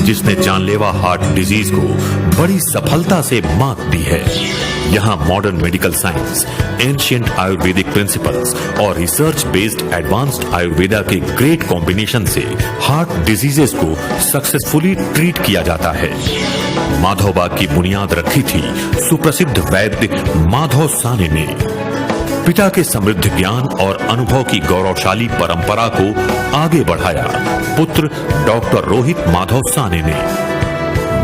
जिसने जानलेवा heart disease को बड़ी सफलता से मात दी है। यहाँ मॉडर्न मेडिकल साइंस, एंशिएंट आयुर्वेदिक प्रिंसिपल्स और रिसर्च बेस्ड एडवांस्ड आयुर्वेदा के ग्रेट कॉम्बिनेशन से हार्ट डिजीजेस को सक्सेसफुली ट्रीट किया जाता है। माधवबाग की बुनियाद रखी थी सुप्रसिद्ध वैद्य माधव साने ने। पिता के समृद्ध ज्ञान और अनुभव की गौरवशाली परंपरा को आगे बढ़ाया पुत्र डॉक्टर रोहित माधव साने ने।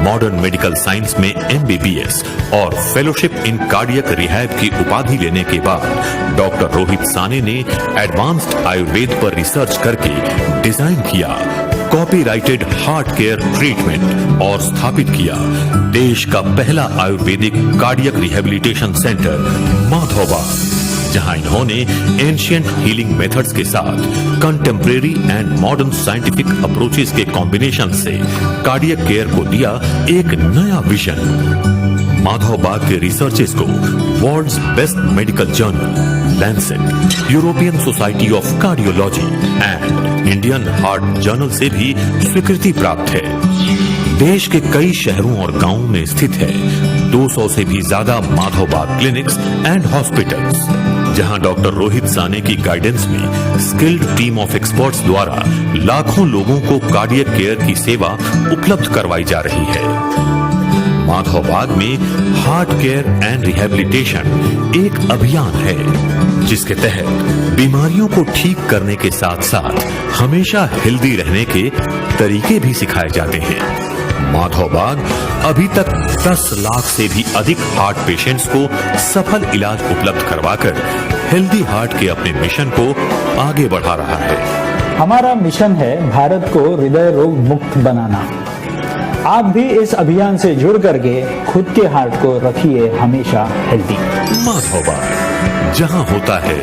मॉडर्न मेडिकल साइंस में एमबीबीएस और फेलोशिप इन कार्डियक रिहैब की उपाधि लेने के बाद डॉक्टर रोहित साने ने एडवांस्ड आयुर्वेद पर रिसर्च करके डिजाइन किया कॉपीराइटेड हार्ट केयर ट्रीटमेंट और स्थापित किया देश का पहला Ayurvedic cardiac rehabilitation centre Madhavbaug, जहां इन्होंने एंशिएंट हीलिंग मेथड्स के साथ contemporary and modern scientific approaches के कॉम्बिनेशन से कार्डियक केयर को दिया एक नया विजन। माधवबाग के रिसर्चेस को world's best medical journal Lancet, European society of cardiology and Indian heart journal से भी स्वीकृति प्राप्त है। देश के कई शहरों और गांवों में स्थित है 200 से भी ज्यादा माधवबाग क्लिनिक्स एंड हॉस्पिटल्स, जहां डॉक्टर रोहित साने की गाइडेंस में स्किल्ड टीम ऑफ एक्सपर्ट्स द्वारा लाखों लोगों को कार्डियक केयर की सेवा उपलब्ध करवाई जा रही है। माधवबाग में हार्ट केयर एंड रिहेबिलिटेशन एक अभियान है जिसके तहत बीमारियों को ठीक करने के साथ साथ हमेशा हेल्दी रहने के तरीके भी सिखाए जाते हैं। माधवबाग अभी तक 10 लाख से भी अधिक हार्ट पेशेंट्स को सफल इलाज उपलब्ध करवाकर हेल्दी हार्ट के अपने मिशन को आगे बढ़ा रहा है। हमारा मिशन है भारत को हृदय रोग मुक्त बनाना। आप भी इस अभियान से जुड़ करके खुद के हार्ट को रखिए हमेशा हेल्दी। माधवबाग, जहां होता है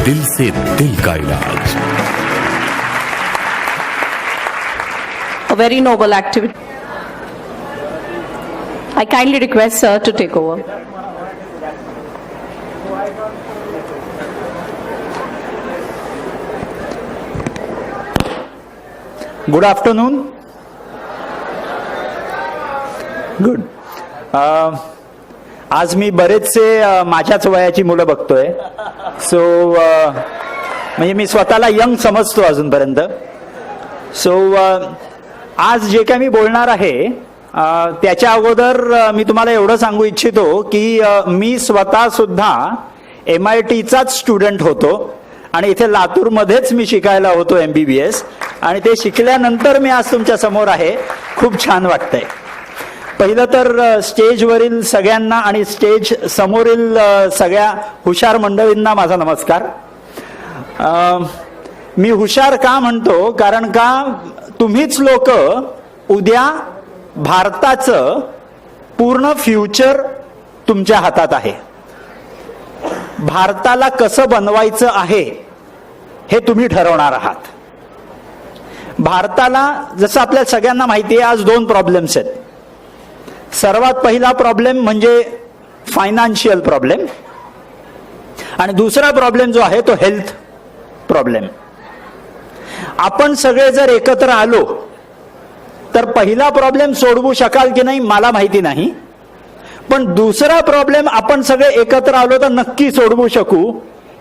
दिल से दिल का इलाज। A very noble activity. I kindly request sir to take over. Good afternoon. Good. आज मी बरेचसे माझ्याच वयाची मुलं बघतोय. सो म्हणजे मी स्वतःला यंग समजतो अजूनपर्यंत. सो आज जे काही मी बोलणार आहे त्याच्या अगोदर मी तुम्हाला एवढं सांगू इच्छितो की मी स्वतः सुद्धा MITचाच स्टुडंट होतो आणि इथे लातूरमध्येच मी शिकायला होतो MBBS, आणि ते शिकल्यानंतर मी आज तुमच्या समोर आहे. खूप छान वाटतंय. पहिलं तर स्टेजवरील सगळ्यांना आणि स्टेज समोरील सगळ्या हुशार मंडळींना माझा नमस्कार. मी हुशार का म्हणतो, कारण का तुम्हीच लोक उद्या भारताचं पूर्ण फ्युचर तुमच्या हातात आहे. भारताला कसं बनवायचं आहे हे तुम्ही ठरवणार आहात. भारताला जसं आपल्या सगळ्यांना माहिती आहे आज 2 प्रॉब्लेम्स आहेत. सर्वात पहिला प्रॉब्लेम म्हणजे फायनान्शियल प्रॉब्लेम, आणि दुसरा प्रॉब्लेम जो आहे तो हेल्थ प्रॉब्लेम. आपण सगळे जर एकत्र आलो तर पहिला प्रॉब्लेम सोडवू शकाल की नाही मला माहिती नाही, पण दुसरा प्रॉब्लेम आपण सगळे एकत्र आलो तर नक्की सोडवू शकू.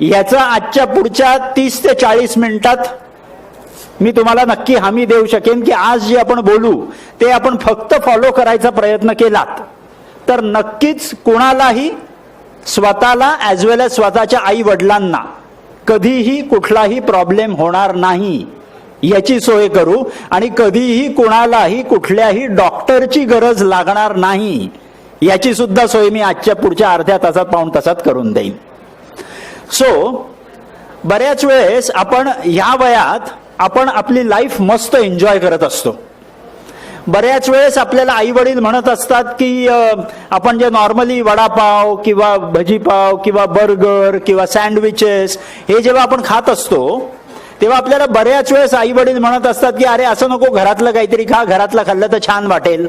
याचा आजच्या पुढच्या 30 ते 40 मिनिटात मी तुम्हाला नक्की हमी देऊ शकेन की आज जे आपण बोलू ते आपण फक्त फॉलो करायचा प्रयत्न केलात तर नक्कीच कोणालाही, स्वतःला ॲज वेल एज स्वतःच्या आई वडिलांना कधीही कुठलाही प्रॉब्लेम होणार नाही याची सोय करू, आणि कधीही कोणालाही कुठल्याही डॉक्टरची गरज लागणार नाही याची सुद्धा सोय मी आजच्या पुढच्या अर्ध्या तासात पाऊण तासात करून देईन. सो बऱ्याच वेळेस आपण ह्या वयात आपण आपली लाईफ मस्त एन्जॉय करत असतो. बऱ्याच वेळेस आपल्याला आई वडील म्हणत असतात की आपण जे नॉर्मली वडापाव किंवा भजीपाव किंवा बर्गर किंवा सँडविचेस हे जेव्हा आपण खात असतो तेव्हा आपल्याला बऱ्याच वेळेस आई वडील म्हणत असतात की अरे असं नको, घरातलं काहीतरी खा, घरातलं खाल्लं तर छान वाटेल.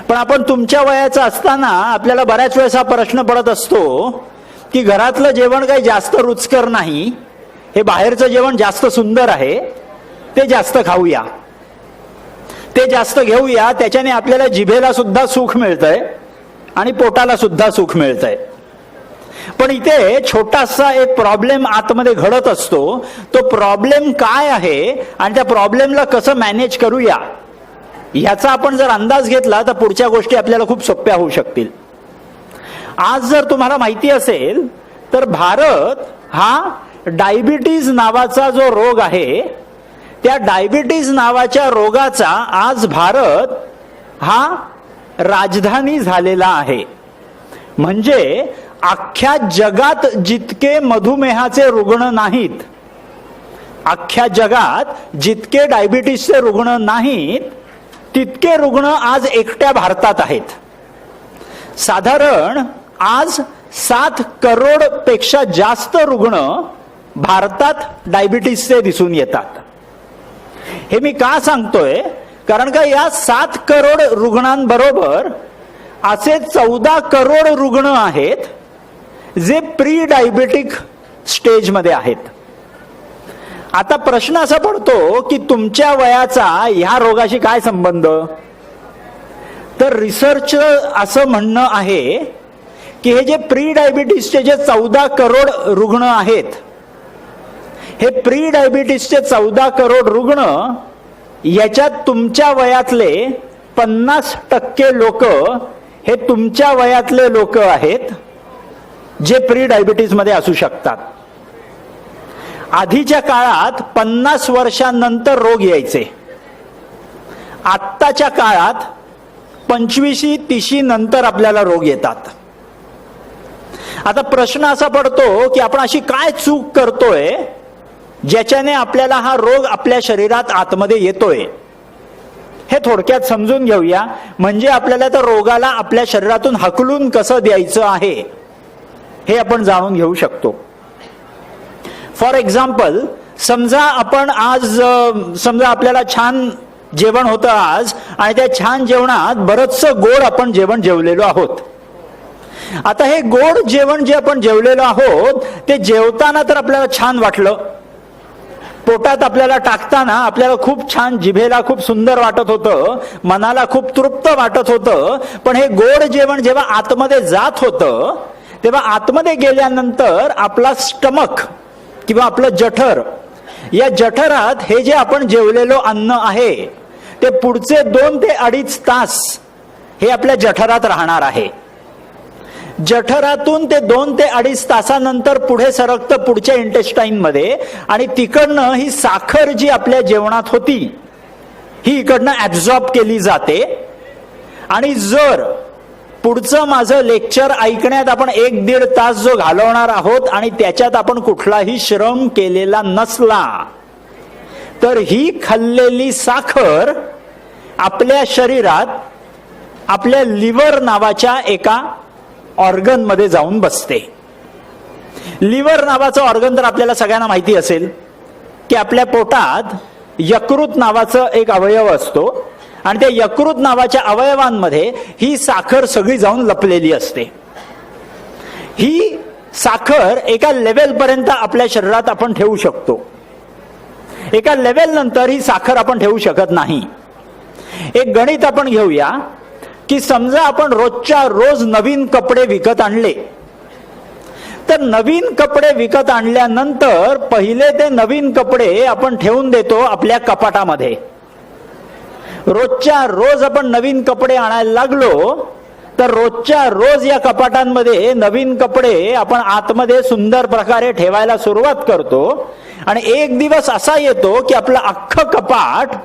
पण आपण तुमच्या वयाचं असताना आपल्याला बऱ्याच वेळेस हा प्रश्न पडत असतो की घरातलं जेवण काही जास्त रुचकर नाही, हे बाहेरचं जेवण जास्त सुंदर आहे, ते जास्त खाऊया. ते जास्त घेऊया, त्याच्याने आपल्याला जिभेला सुद्धा सुख मिळतंय आणि पोटाला सुद्धा सुख मिळतंय. पण इथे छोटासा एक प्रॉब्लेम आतमध्ये घडत असतो. तो प्रॉब्लेम काय आहे आणि त्या प्रॉब्लेमला कसं मॅनेज करूया ह्याचा आपण जर अंदाज घेतला तर पुढच्या गोष्टी आपल्याला खूप सोप्या होऊ शकतील. आज जर तुम्हाला माहिती असेल तर भारत हा डायबिटीज नावाचा जो रोग आहे, त्या डायबिटीज नावाच्या रोगाचा आज भारत हा राजधानी झालेला आहे. म्हणजे अख्ख्या जगात जितके मधुमेहाचे रुग्ण नाहीत, अख्ख्या जगात जितके डायबिटीसचे रुग्ण नाहीत, तितके रुग्ण आज एकट्या भारतात आहेत. साधारण आज 7 करोड पेक्षा जास्त रुग्ण भारतात डायबिटीसचे दिसून येतात. हे मी का सांगतोय, कारण का या 7 करोड रुग्णांबरोबर असे 14 करोड रुग्ण आहेत जे प्री डायबिटिक स्टेजमध्ये आहेत. आता प्रश्न असा पडतो की तुमच्या वयाचा ह्या रोगाशी काय संबंध? तर रिसर्च असं म्हणणं आहे की हे जे प्री डायबिटीसचे जे 14 करोड रुग्ण आहेत, हे प्री डायबिटीसचे 14 करोड रुग्ण याच्यात तुमच्या वयातले 50% लोक हे तुमच्या वयातले लोक आहेत जे प्री डायबिटीस मध्ये असू शकतात. आधीच्या काळात 50 वर्षांनंतर रोग यायचे, आत्ताच्या काळात 25-30 नंतर आपल्याला रोग येतात. आता प्रश्न असा पडतो की आपण अशी काय चूक करतोय ज्याच्याने आपल्याला हा रोग आपल्या शरीरात आतमध्ये येतोय. हे थोडक्यात समजून घेऊया, म्हणजे आपल्याला त्या रोगाला आपल्या शरीरातून हकलून कसं द्यायचं आहे हे आपण जाणून घेऊ शकतो. फॉर एक्झाम्पल, समजा आपण आज आपल्याला छान जेवण होतं आज आणि त्या छान जेवणात बरचसं गोड आपण जेवण जेवलेलो आहोत. आता हे गोड जेवण जे आपण जेवलेलो आहोत ते जेवताना तर आपल्याला छान वाटलं, पोटात आपल्याला टाकताना आपल्याला खूप छान, जिभेला खूप सुंदर वाटत होतं, मनाला खूप तृप्त वाटत होतं. पण हे गोड जेवण जेव्हा आतमध्ये जात होतं तेव्हा आतमध्ये गेल्यानंतर आपला स्टमक किंवा आपलं जठर, या जठरात हे जे आपण जेवलेलो अन्न आहे ते पुढचे 2 ते 2.5 तास हे आपल्या जठरात राहणार आहे. जठरातून ते 2 ते 2.5 तासानंतर पुढे सरकतं पुढच्या इंटेस्टाईन मध्ये आणि तिकडनं ही साखर जी आपल्या जेवणात होती ही इकडनं ऍब्झॉर्ब केली जाते. आणि जर पुढचं माझं लेक्चर ऐकण्यात आपण 1-1.5 तास जो घालवणार आहोत आणि त्याच्यात आपण कुठलाही श्रम केलेला नसला तर ही खाल्लेली साखर आपल्या शरीरात आपल्या लिव्हर नावाच्या एका ऑर्गन मध्ये जाऊन बसते. लिव्हर नावाचं ऑर्गन तर आपल्याला सगळ्यांना माहिती असेल की आपल्या पोटात यकृत नावाचं एक अवयव असतो आणि त्या यकृत नावाच्या अवयवांमध्ये ही साखर सगळी जाऊन लपलेली असते. ही साखर एका लेवल पर्यंत आपल्या शरीरात आपण ठेवू शकतो, एका लेवल नंतर ही साखर आपण ठेवू शकत नाही. एक गणित आपण घेऊया की समजा आपण रोजच्या रोज नवीन कपडे विकत आणले, तर नवीन कपडे विकत आणल्यानंतर पहिले ते नवीन कपडे आपण ठेवून देतो आपल्या कपाटामध्ये. रोजच्या रोज आपण नवीन कपडे आणायला लागलो तर रोजच्या रोज या कपाटांमध्ये नवीन कपडे आपण आतमध्ये सुंदर प्रकारे ठेवायला सुरुवात करतो आणि एक दिवस असा येतो की आपलं अख्खं कपाट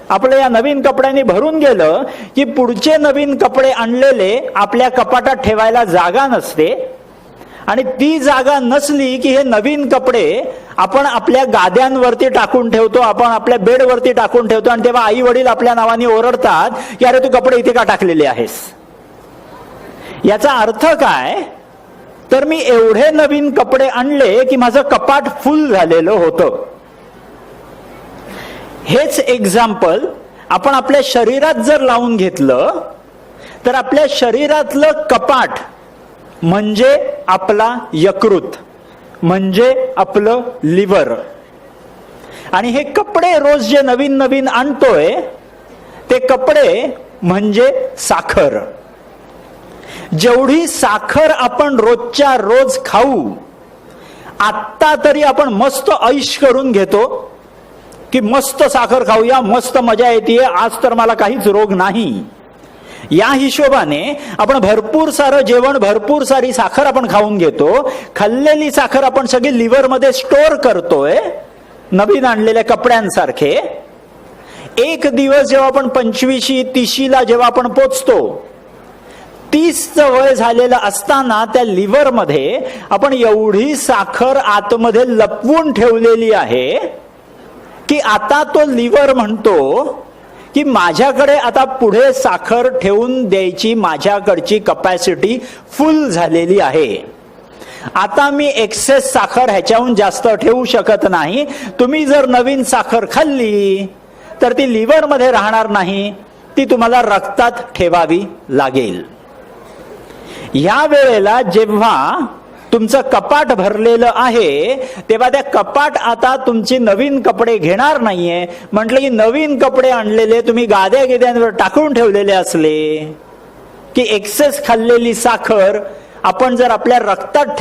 आपलं या नवीन कपड्यांनी भरून गेलं की पुढचे नवीन कपडे आणलेले आपल्या कपाटात ठेवायला जागा नसते. आणि ती जागा नसली की हे नवीन कपडे आपण आपल्या गाद्यांवरती टाकून ठेवतो, आपण आपल्या बेडवरती टाकून ठेवतो आणि तेव्हा आई वडील आपल्या नावाने ओरडतात की अरे तू कपडे इथे का टाकलेले आहेस. याचा अर्थ काय, तर मी एवढे नवीन कपडे आणले की माझं कपाट फुल झालेलं होतं. हेच एक्झाम्पल आपण आपल्या शरीरात जर लावून घेतलं तर आपल्या शरीरातलं कपाट म्हणजे आपला यकृत, म्हणजे आपलं लिव्हर. आणि हे कपडे रोज जे नवीन नवीन आणतोय ते कपडे म्हणजे साखर. जेवढी साखर आपण रोजच्या रोज खाऊ, आत्ता तरी आपण मस्त ऐश करून घेतो की मस्त साखर खाऊया, मस्त मजा येते, आज तर मला काहीच रोग नाही. या हिशोबाने आपण भरपूर सारं जेवण, भरपूर सारी साखर आपण खाऊन घेतो. खाल्लेली साखर आपण सगळी लिव्हर मध्ये स्टोअर करतोय, नवीन आणलेल्या कपड्यांसारखे. एक दिवस जेव्हा आपण 25 30ला जेव्हा आपण पोचतो, 30चं वय झालेलं असताना त्या लिव्हर मध्ये आपण एवढी साखर आतमध्ये लपवून ठेवलेली आहे की आता तो लिव्हर म्हणतो की माझ्याकडे आता पुढे साखर ठेवून द्यायची माझ्याकडची कपॅसिटी फुल झालेली आहे. आता मी एक्सेस साखर ह्याच्याहून जास्त ठेवू शकत नाही. तुम्ही जर नवीन साखर खाल्ली तर ती लिव्हर मध्ये राहणार नाही, ती तुम्हाला रक्तात ठेवावी लागेल. या वेळेला जेव्हा तुमचं कपाट भरलेलं आहे तेव्हा त्या कपाट आता तुमची नवीन कपडे घेणार नाहीये. म्हटलं की नवीन कपडे आणलेले तुम्ही गाद्या गेद्यांवर टाकून ठेवलेले असले की एक्सेस खाल्लेली साखर आपण जर आपल्या रक्तात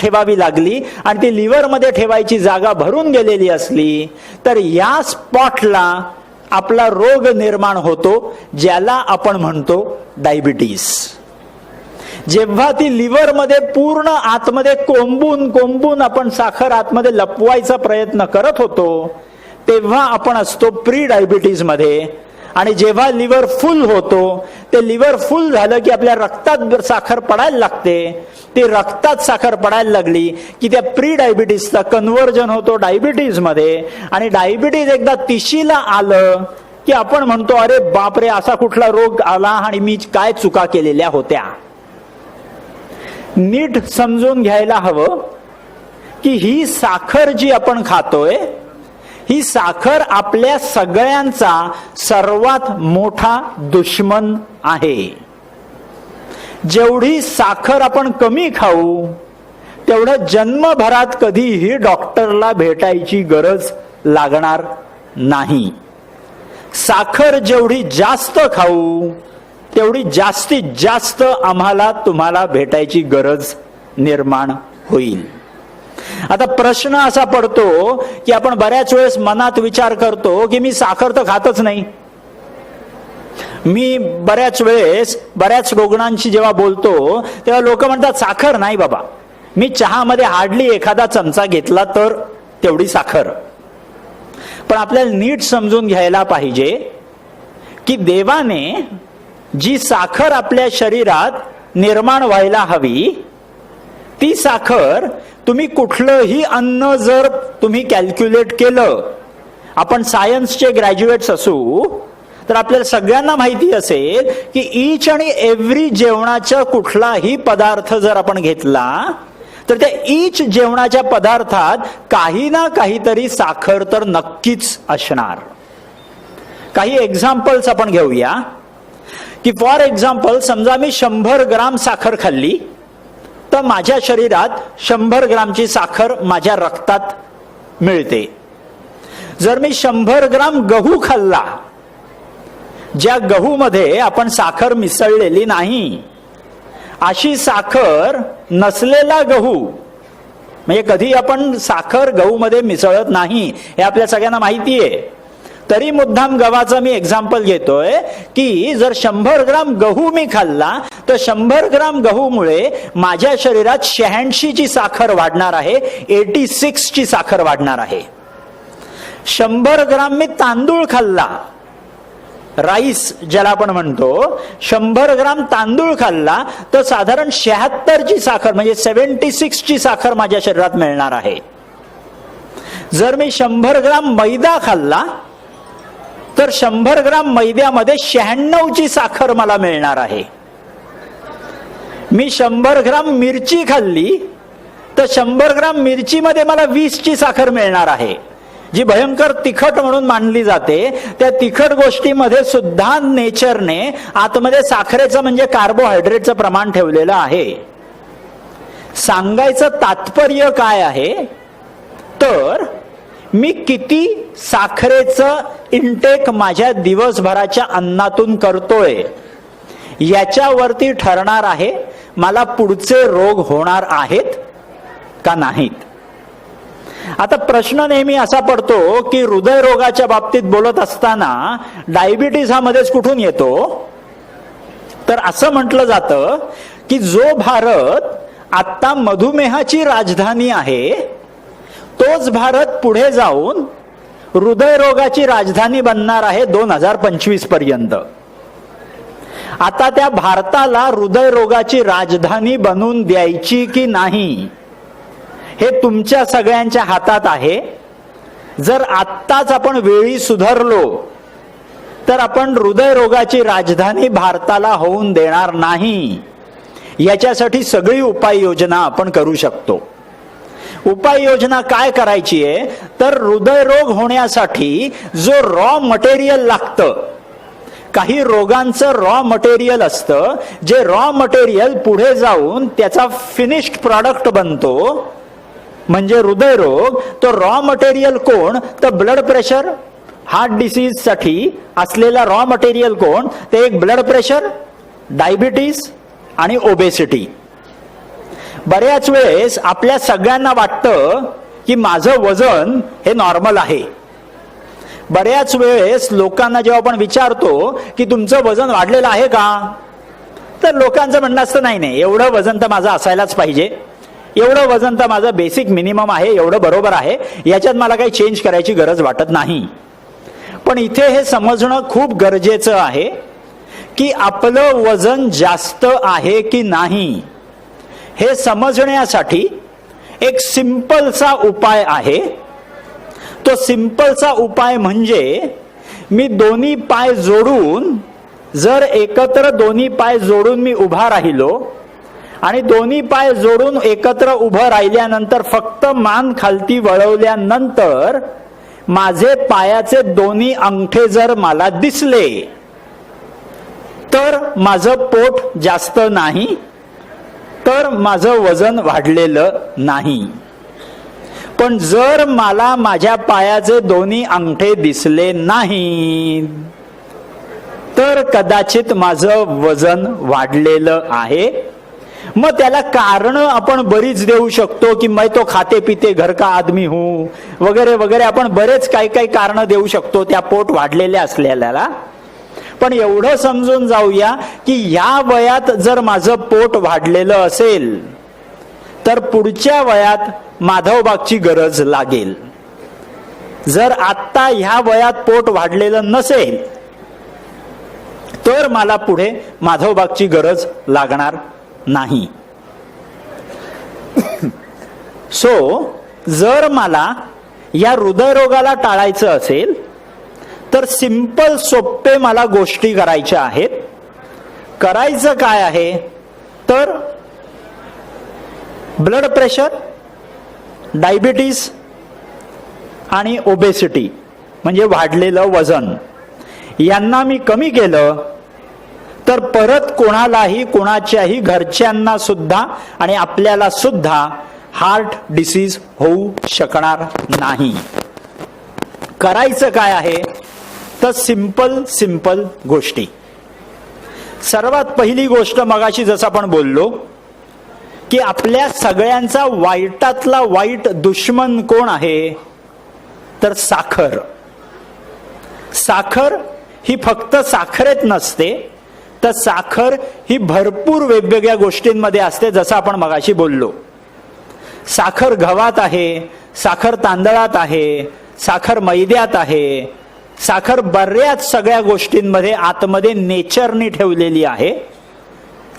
ठेवावी लागली आणि ती लिव्हर मध्ये ठेवायची जागा भरून गेलेली असली तर या स्पॉटला आपला रोग निर्माण होतो, ज्याला आपण म्हणतो डायबिटीस. जेव्हा ती लिव्हर मध्ये पूर्ण आतमध्ये कोंबून आपण साखर आतमध्ये लपवायचा प्रयत्न करत होतो, तेव्हा आपण असतो प्री डायबिटीज मध्ये. आणि जेव्हा लिव्हर फुल होतो, ते लिव्हर फुल झालं की आपल्या रक्तात साखर पडायला लागते. ती रक्तात साखर पडायला लागली की त्या प्री डायबिटीसचा कन्व्हर्जन होतो डायबिटीज मध्ये. आणि डायबिटीज एकदा 30ला आलं की आपण म्हणतो अरे बापरे, असा कुठला रोग आला आणि मी काय चुका केलेल्या होत्या. नीट समजून घ्यायला हवं की ही साखर जी आपण खातोय, ही साखर आपल्या सगळ्यांचा सर्वात मोठा दुश्मन आहे. जेवढी साखर आपण कमी खाऊ तेवढं जन्मभरात कधीही डॉक्टरला भेटायची गरज लागणार नाही. साखर जेवढी जास्त खाऊ तेवढी जास्तीत जास्त आम्हाला तुम्हाला भेटायची गरज निर्माण होईल. आता प्रश्न असा पडतो की आपण बऱ्याच वेळेस मनात विचार करतो की मी साखर तर खातच नाही. मी बऱ्याच वेळेस बऱ्याच रुग्णांशी जेव्हा बोलतो तेव्हा लोक म्हणतात साखर नाही बाबा, मी चहामध्ये हार्डली एखादा चमचा घेतला तर तेवढी साखर. पण आपल्याला नीट समजून घ्यायला पाहिजे की देवाने जी साखर आपल्या शरीरात निर्माण व्हायला हवी, ती साखर तुम्ही कुठलंही अन्न जर तुम्ही कॅल्क्युलेट केलं, आपण सायन्सचे ग्रॅज्युएट्स असू तर आपल्याला सगळ्यांना माहिती असेल की ईच आणि एव्हरी जेवणाचा कुठलाही पदार्थ जर आपण घेतला तर त्या ईच जेवणाच्या पदार्थात काही ना काहीतरी साखर तर नक्कीच असणार. काही एक्झाम्पल्स आपण घेऊया की फॉर एक्झाम्पल समजा मी 100 ग्राम साखर खाल्ली तर माझ्या शरीरात 100 ग्रामची साखर माझ्या रक्तात मिळते. जर मी 100 ग्राम गहू खाल्ला, ज्या गहू मध्ये आपण साखर मिसळलेली नाही, अशी साखर नसलेला गहू, म्हणजे कधी आपण साखर गहू मध्ये मिसळत नाही हे आपल्या सगळ्यांना माहिती आहे, तरी मुद्दाम गव्हाचं मी एक्झाम्पल घेतोय की जर 100 ग्राम गहू मी खाल्ला तर 100 ग्राम गहूमुळे माझ्या शरीरात 86 ची साखर वाढणार आहे, 86 ची साखर वाढणार आहे. 100 ग्राम मी तांदूळ खाल्ला, राईस ज्याला आपण म्हणतो, 100 ग्राम तांदूळ खाल्ला तर साधारण 76 ची साखर म्हणजे 76 ची साखर माझ्या शरीरात मिळणार आहे. जर मी 100 ग्राम मैदा खाल्ला तर 100 ग्राम मैद्यामध्ये 96 ची साखर मला मिळणार आहे. मी 100 ग्राम मिरची खाल्ली तर 100 ग्राम मिरचीमध्ये मला 20 ची साखर मिळणार आहे, जी भयंकर तिखट म्हणून मानली जाते. त्या तिखट गोष्टीमध्ये सुद्धा नेचरने आतमध्ये साखरेचं म्हणजे कार्बोहायड्रेटचं प्रमाण ठेवलेलं आहे. सांगायचं तात्पर्य काय आहे तर मी किती साखरेचं इनटेक माझ्या दिवसभराच्या अन्नातून करतोय याच्यावरती ठरणार आहे मला पुढचे रोग होणार आहेत का नाहीत. आता प्रश्न नेहमी असा पडतो की हृदयरोगाच्या बाबतीत बोलत असताना डायबिटीज हा मध्येच कुठून येतो. तर असं म्हटलं जातं की जो भारत आता मधुमेहाची राजधानी आहे तोच भारत पुढे जाऊन हृदयरोगाची राजधानी बनणार आहे 2025 पर्यंत. आता त्या भारताला हृदयरोगाची राजधानी बनवून द्यायची की नाही हे तुमच्या सगळ्यांच्या हातात आहे. जर आत्ताच आपण वेळी सुधारलो तर आपण हृदयरोगाची राजधानी भारताला होऊन देणार नाही. याच्यासाठी सगळी उपाययोजना आपण करू शकतो. उपाययोजना काय करायची आहे तर हृदयरोग होण्यासाठी जो रॉ मटेरियल लागतं, काही रोगांचं रॉ मटेरियल असतं जे रॉ मटेरियल पुढे जाऊन त्याचा फिनिश्ड प्रॉडक्ट बनतो म्हणजे हृदयरोग. तो रॉ मटेरियल कोण तर ब्लड प्रेशर. हार्ट डिसीज साठी असलेला रॉ मटेरियल कोण ते एक ब्लड प्रेशर, डायबिटीज आणि ओबेसिटी. बऱ्याच वेळेस आपल्या सगळ्यांना वाटतं की माझं वजन हे नॉर्मल आहे. बऱ्याच वेळेस लोकांना जेव्हा आपण विचारतो की तुमचं वजन वाढलेलं आहे का तर लोकांचं म्हणणं असतं नाही नाही एवढं वजन तर माझं असायलाच पाहिजे, एवढं वजन तर माझं बेसिक मिनिमम आहे, एवढं बरोबर आहे, याच्यात मला काही चेंज करायची गरज वाटत नाही. पण इथे हे समजणं खूप गरजेचं आहे की आपलं वजन जास्त आहे की नाही हे समजण्यासाठी एक सिंपलचा उपाय आहे. तो सिंपलचा उपाय म्हणजे मी दोन्ही पाय जोडून, जर एकत्र दोन्ही पाय जोडून मी उभा राहिलो आणि दोन्ही पाय जोडून एकत्र उभं राहिल्यानंतर फक्त मान खालती वळवल्यानंतर माझे पायाचे दोन्ही अंगठे जर मला दिसले तर माझं पोट जास्त नाही, तर माझं वजन वाढलेलं नाही. पण जर मला माझ्या पायाचे दोन्ही अंगठे दिसले नाही तर कदाचित माझं वजन वाढलेलं आहे. मग त्याला कारण आपण बरीच देऊ शकतो की मैं तो खाते पिते घर का आदमी हूं वगैरे वगैरे. आपण बरेच काही काही कारण देऊ शकतो त्या पोट वाढलेल्या असलेल्याला. पण एवढं समजून जाऊया की या वयात जर माझं पोट वाढलेलं असेल तर पुढच्या वयात माधवबागची गरज लागेल. जर आत्ता ह्या वयात पोट वाढलेलं नसेल तर मला पुढे माधवबागची गरज लागणार नाही. जर मला या हृदयरोगाला टाळायचं असेल तर सिंपल सोपे मला गोष्टी करायच्या आहेत. करायचं काय आहे तर ब्लड प्रेशर, डायबिटीज आणि ओबेसिटी म्हणजे वाढलेलं वजन यांना मी कमी केलं तर परत कोणालाही, कोणाच्याही घरच्यांना सुद्धा आणि आपल्याला सुद्धा हार्ट डिसीज होऊ शकणार नाही. करायचं काय आहे तर सिंपल गोष्टी. सर्वात पहिली गोष्ट मगाशी जसं आपण बोललो की आपल्या सगळ्यांचा वाईटातला वाईट दुश्मन कोण आहे तर साखर. साखर ही फक्त साखरेत नसते तर साखर ही भरपूर वेगवेगळ्या गोष्टींमध्ये असते. जसं आपण मगाशी बोललो साखर गव्हात आहे, साखर तांदळात आहे, साखर मैद्यात आहे, साखर बऱ्याच सगळ्या गोष्टींमध्ये आतमध्ये नेचरनी ठेवलेली आहे.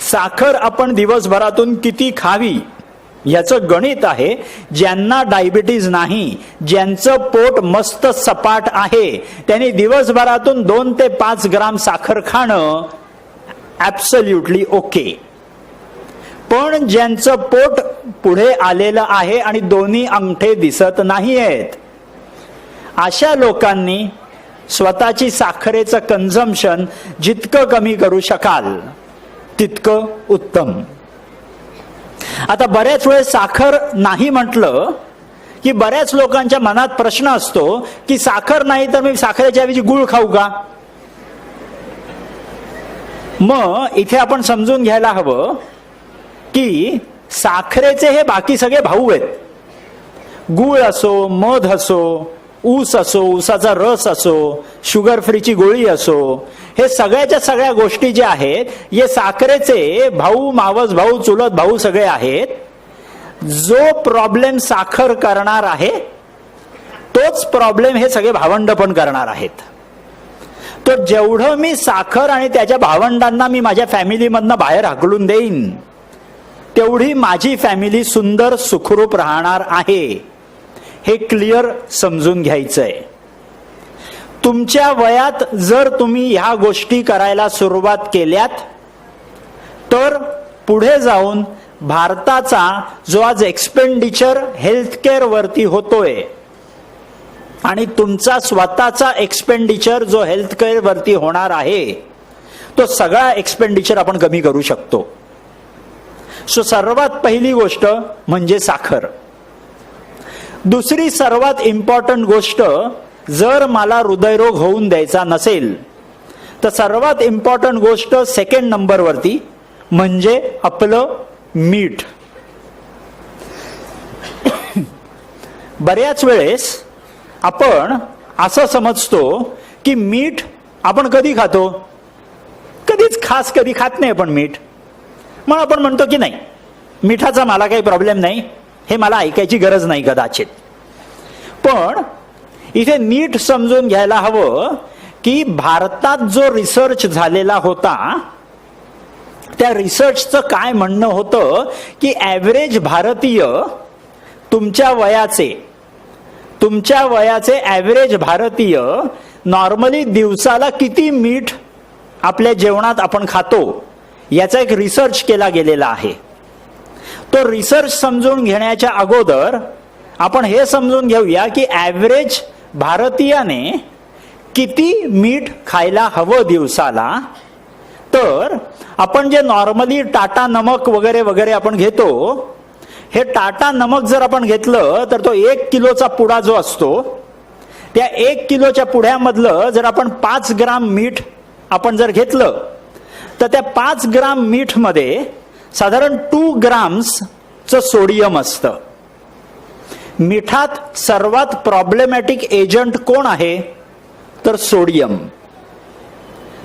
साखर आपण दिवसभरातून किती खावी याचं गणित आहे. ज्यांना डायबिटीज नाही, ज्यांचं पोट मस्त सपाट आहे त्यांनी दिवसभरातून 2 ते 5 ग्राम साखर खाणं ॲब्सोल्युटली ओके. पण ज्यांचं पोट पुढे आलेलं आहे आणि दोन्ही अंगठे दिसत नाही आहेत अशा लोकांनी स्वतःची साखरेचं कन्झम्पशन जितकं कमी करू शकाल तितकं उत्तम. आता बऱ्याच वेळेस साखर नाही म्हटलं की बऱ्याच लोकांच्या मनात प्रश्न असतो की साखर नाही तर मी साखरेच्या ऐवजी गुळ खाऊ का? मग इथे आपण समजून घ्यायला हवं की साखरेचे हे बाकी सगळे भाऊ आहेत. गुळ असो, मध असो, ऊस असो, ऊसाचा रस असो, शुगर फ्रीची गोळी असो, हे सगळ्याच्या सगळ्या गोष्टी ज्या आहेत हे साखरेचे भाऊ, मावस भाऊ, चुलत भाऊ सगळे आहेत. जो प्रॉब्लेम साखर करणार आहे तोच प्रॉब्लेम हे सगळे भावंड पण करणार आहेत. तो जेवढं मी साखर आणि त्याच्या भावंडांना मी माझ्या फॅमिलीमधनं बाहेर हाकलून देईन तेवढी माझी फॅमिली सुंदर सुखरूप राहणार आहे. हे क्लिअर समजून घ्यायचंय. तुमच्या वयात जर तुम्ही ह्या गोष्टी करायला सुरुवात केल्यात तर पुढे जाऊन भारताचा जो आज एक्सपेंडिचर हेल्थकेअर वरती होतोय आणि तुमचा स्वतःचा एक्सपेंडिचर जो हेल्थकेअर वरती होणार आहे तो सगळा एक्सपेंडिचर आपण कमी करू शकतो. सो सर्वात पहिली गोष्ट म्हणजे साखर. दुसरी सर्वात इम्पॉर्टंट गोष्ट, जर मला हृदयरोग होऊन द्यायचा नसेल तर सर्वात इम्पॉर्टंट गोष्ट सेकंड नंबर वरती म्हणजे आपलं मीठ. बऱ्याच वेळेस आपण असं समजतो की मीठ आपण कधी खातो, कधीच खास कधी खात नाही आपण मीठ. मग आपण म्हणतो की नाही मिठाचा मला काही प्रॉब्लेम नाही, हे मला ऐकायची गरज नाही कदाचित. पण इथे नीट समजून घ्यायला हवं की भारतात जो रिसर्च झालेला होता त्या रिसर्चचं काय म्हणणं होतं की ॲव्हरेज भारतीय तुमच्या वयाचे ॲव्हरेज भारतीय नॉर्मली दिवसाला किती मीठ आपल्या जेवणात आपण खातो याचा एक रिसर्च केला गेलेला आहे. तो रिसर्च समजून घेण्याच्या अगोदर आपण हे समजून घेऊया की ॲव्हरेज भारतीयाने किती मीठ खायला हवं दिवसाला. तर आपण जे नॉर्मली टाटा नमक वगैरे वगैरे आपण घेतो, हे टाटा नमक जर आपण घेतलं तर तो 1 किलोचा पुडा जो असतो त्या 1 किलोच्या पुड्यामधलं जर आपण 5 ग्राम मीठ आपण जर घेतलं तर त्या 5 ग्राम मीठ मध्ये साधारण 2 ग्राम्सचं सोडियम असतं. मिठात सर्वात प्रॉब्लेमॅटिक एजंट कोण आहे तर सोडियम.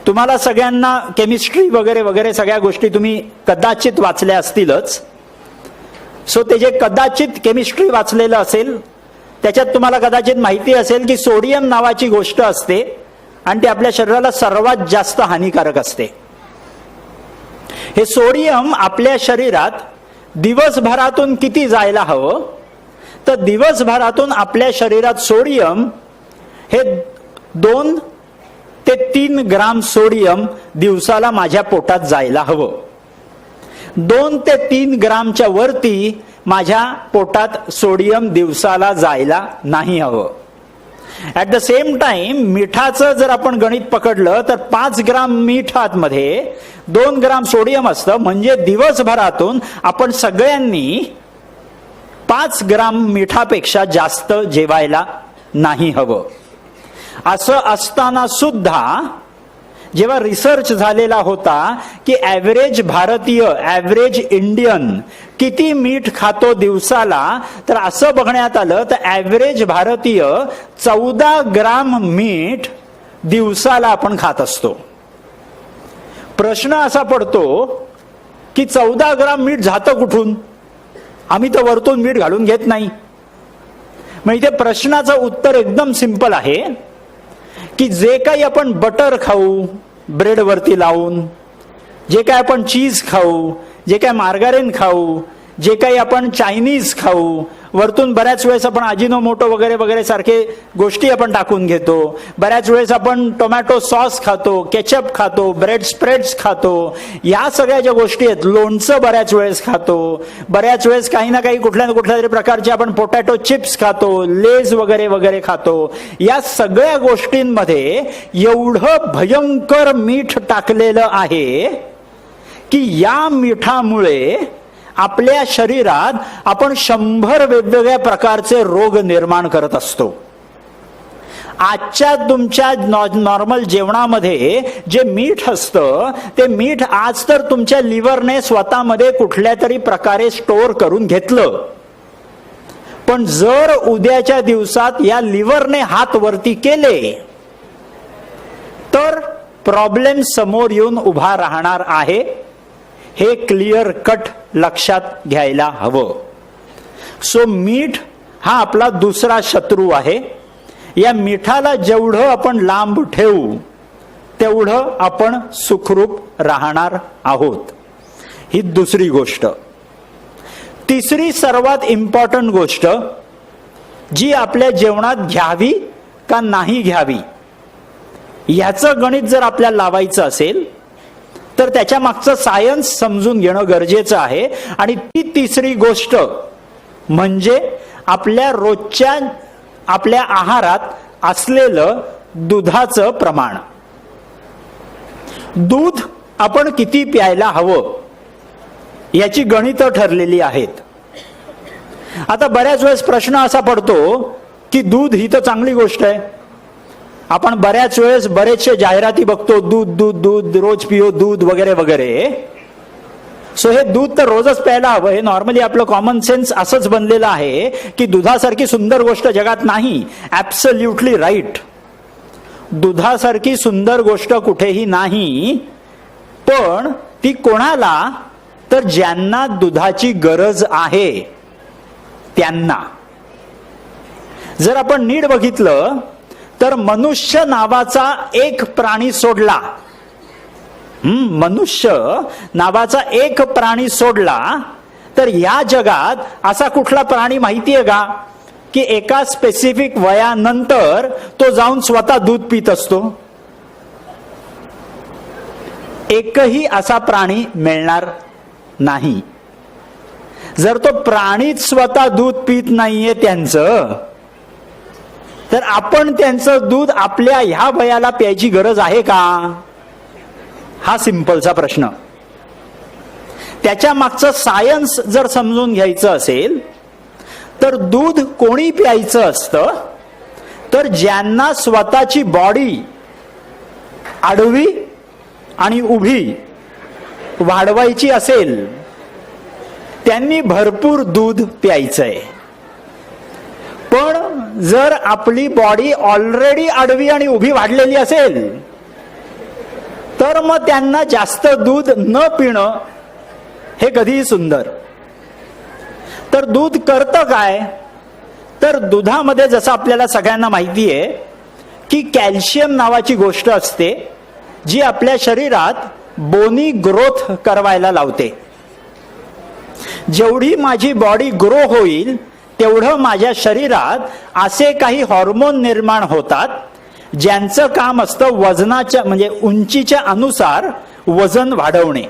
तुम्हाला सगळ्यांना केमिस्ट्री वगैरे वगैरे सगळ्या गोष्टी तुम्ही कदाचित वाचल्या असतीलच. सो ते जे कदाचित केमिस्ट्री वाचलेलं असेल त्याच्यात तुम्हाला कदाचित माहिती असेल की सोडियम नावाची गोष्ट असते आणि ती आपल्या शरीराला सर्वात जास्त हानिकारक असते. हे सोडियम आपल्या शरीरात दिवसभरातून किती जायला हवं तर दिवसभरातून आपल्या शरीरात सोडियम हे 2 ते 3 ग्राम सोडियम दिवसाला माझ्या पोटात जायला हवं. 2 ते 3 ग्रामच्या वरती माझ्या पोटात सोडियम दिवसाला जायला नाही हवं. ऍट द सेम टाइम मिठाचं जर आपण गणित पकडलं तर 5 ग्राम मिठात मध्ये 2 ग्राम सोडियम असतं. म्हणजे दिवसभरातून आपण सगळ्यांनी 5 ग्राम मिठापेक्षा जास्त जेवायला नाही हवं. असं असताना सुद्धा जेव्हा रिसर्च झालेला होता की ॲव्हरेज भारतीय, ॲव्हरेज इंडियन किती मीठ खातो दिवसाला, तर असं बघण्यात आलं तर ॲव्हरेज भारतीय 14 ग्राम मीठ दिवसाला आपण खात असतो. प्रश्न असा पडतो की 14 ग्राम मीठ जातं कुठून? आम्ही तर वरतून मीठ घालून घेत नाही. मग इथे प्रश्नाचं उत्तर एकदम सिंपल आहे की जे काही आपण बटर खाऊ ब्रेड वरती लावून, जे काही आपण चीज खाऊ, जे काही मार्गारीन खाऊ, जे काही आपण चायनीज खाऊ, वरतून बऱ्याच वेळेस आपण अजिनोमोटो वगैरे वगैरे सारखे गोष्टी आपण टाकून घेतो. बऱ्याच वेळेस आपण टोमॅटो सॉस खातो, केचप खातो, ब्रेड स्प्रेड्स खातो. या सगळ्या ज्या गोष्टी आहेत, लोणचं बऱ्याच वेळेस खातो, बऱ्याच वेळेस काही ना काही कुठल्या ना कुठल्या तरी प्रकारचे आपण पोटॅटो चिप्स खातो, लेज वगैरे वगैरे खातो. या सगळ्या गोष्टींमध्ये एवढं भयंकर मीठ टाकलेलं आहे की या मिठामुळे आपल्या शरीरात आपण 100 वेगवेगळ्या प्रकारचे रोग निर्माण करत असतो. आजच्या तुमच्या नॉर्मल जेवणामध्ये जे मीठ असतं ते मीठ आज तर तुमच्या लिव्हरने स्वतःमध्ये कुठल्या तरी प्रकारे स्टोअर करून घेतलं, पण जर उद्याच्या दिवसात या लिव्हरने हात वरती केले तर प्रॉब्लेम समोर येऊन उभा राहणार आहे. हे क्लिअर कट लक्षात घ्यायला हवं. सो मीठ हा आपला दुसरा शत्रू आहे. या मिठाला जेवढं आपण लांब ठेवू तेवढं आपण सुखरूप राहणार आहोत. ही दुसरी गोष्ट. तिसरी सर्वात इम्पॉर्टंट गोष्ट जी आपल्या जेवणात घ्यावी का नाही घ्यावी ह्याचं गणित जर आपल्याला लावायचं असेल तर त्याच्या मागचं सायन्स समजून घेणं गरजेचं आहे. आणि ती तिसरी गोष्ट म्हणजे आपल्या रोजच्या आपल्या आहारात असलेलं दुधाचं प्रमाण. दूध आपण किती प्यायला हवं याची गणितं ठरलेली आहेत. आता बऱ्याच वेळेस प्रश्न असा पडतो की दूध ही तर चांगली गोष्ट आहे. आपण बऱ्याच वेळेस बरेचसे जाहिराती बघतो, दूध दूध दूध, रोज पिओ दूध वगैरे वगैरे. सो हे दूध तर रोजच प्यायला हवं. हे नॉर्मली आपलं कॉमन सेन्स असंच बनलेलं आहे की दुधासारखी सुंदर गोष्ट जगात नाही. Absolutely right. दुधासारखी सुंदर गोष्ट कुठेही नाही, पण ती कोणाला तर ज्यांना दुधाची गरज आहे त्यांना. जर आपण नीट बघितलं तर मनुष्य नावाचा एक प्राणी सोडला, मनुष्य नावाचा एक प्राणी सोडला तर या जगात असा कुठला प्राणी माहितीये का की एका स्पेसिफिक वयानंतर तो जाऊन स्वतः दूध पित असतो? एकही असा प्राणी मिळणार नाही. जर तो प्राणीच स्वतः दूध पित नाहीये त्यांचं, तर आपण त्यांचं दूध आपल्या ह्या वयाला प्यायची गरज आहे का? हा सिंपलचा प्रश्न. त्याच्या मागचं सायन्स जर समजून घ्यायचं असेल तर दूध कोणी प्यायचं असतं तर ज्यांना स्वतःची बॉडी आडवी आणि उभी वाढवायची असेल त्यांनी भरपूर दूध प्यायचंय. पण जर आपली बॉडी ऑलरेडी आडवी आणि उभी वाढलेली असेल तर मग त्यांना जास्त दूध न पिणं हे कधीही सुंदर. तर दूध करतं काय तर दुधामध्ये जसं आपल्याला सगळ्यांना माहिती आहे की कॅल्शियम नावाची गोष्ट असते जी आपल्या शरीरात बोनी ग्रोथ करवायला लावते. जेवढी माझी बॉडी ग्रो होईल तेवढं माझ्या शरीरात असे काही हॉर्मोन निर्माण होतात ज्यांचं काम असतं वजनाच्या म्हणजे उंचीच्या अनुसार वजन वाढवणे.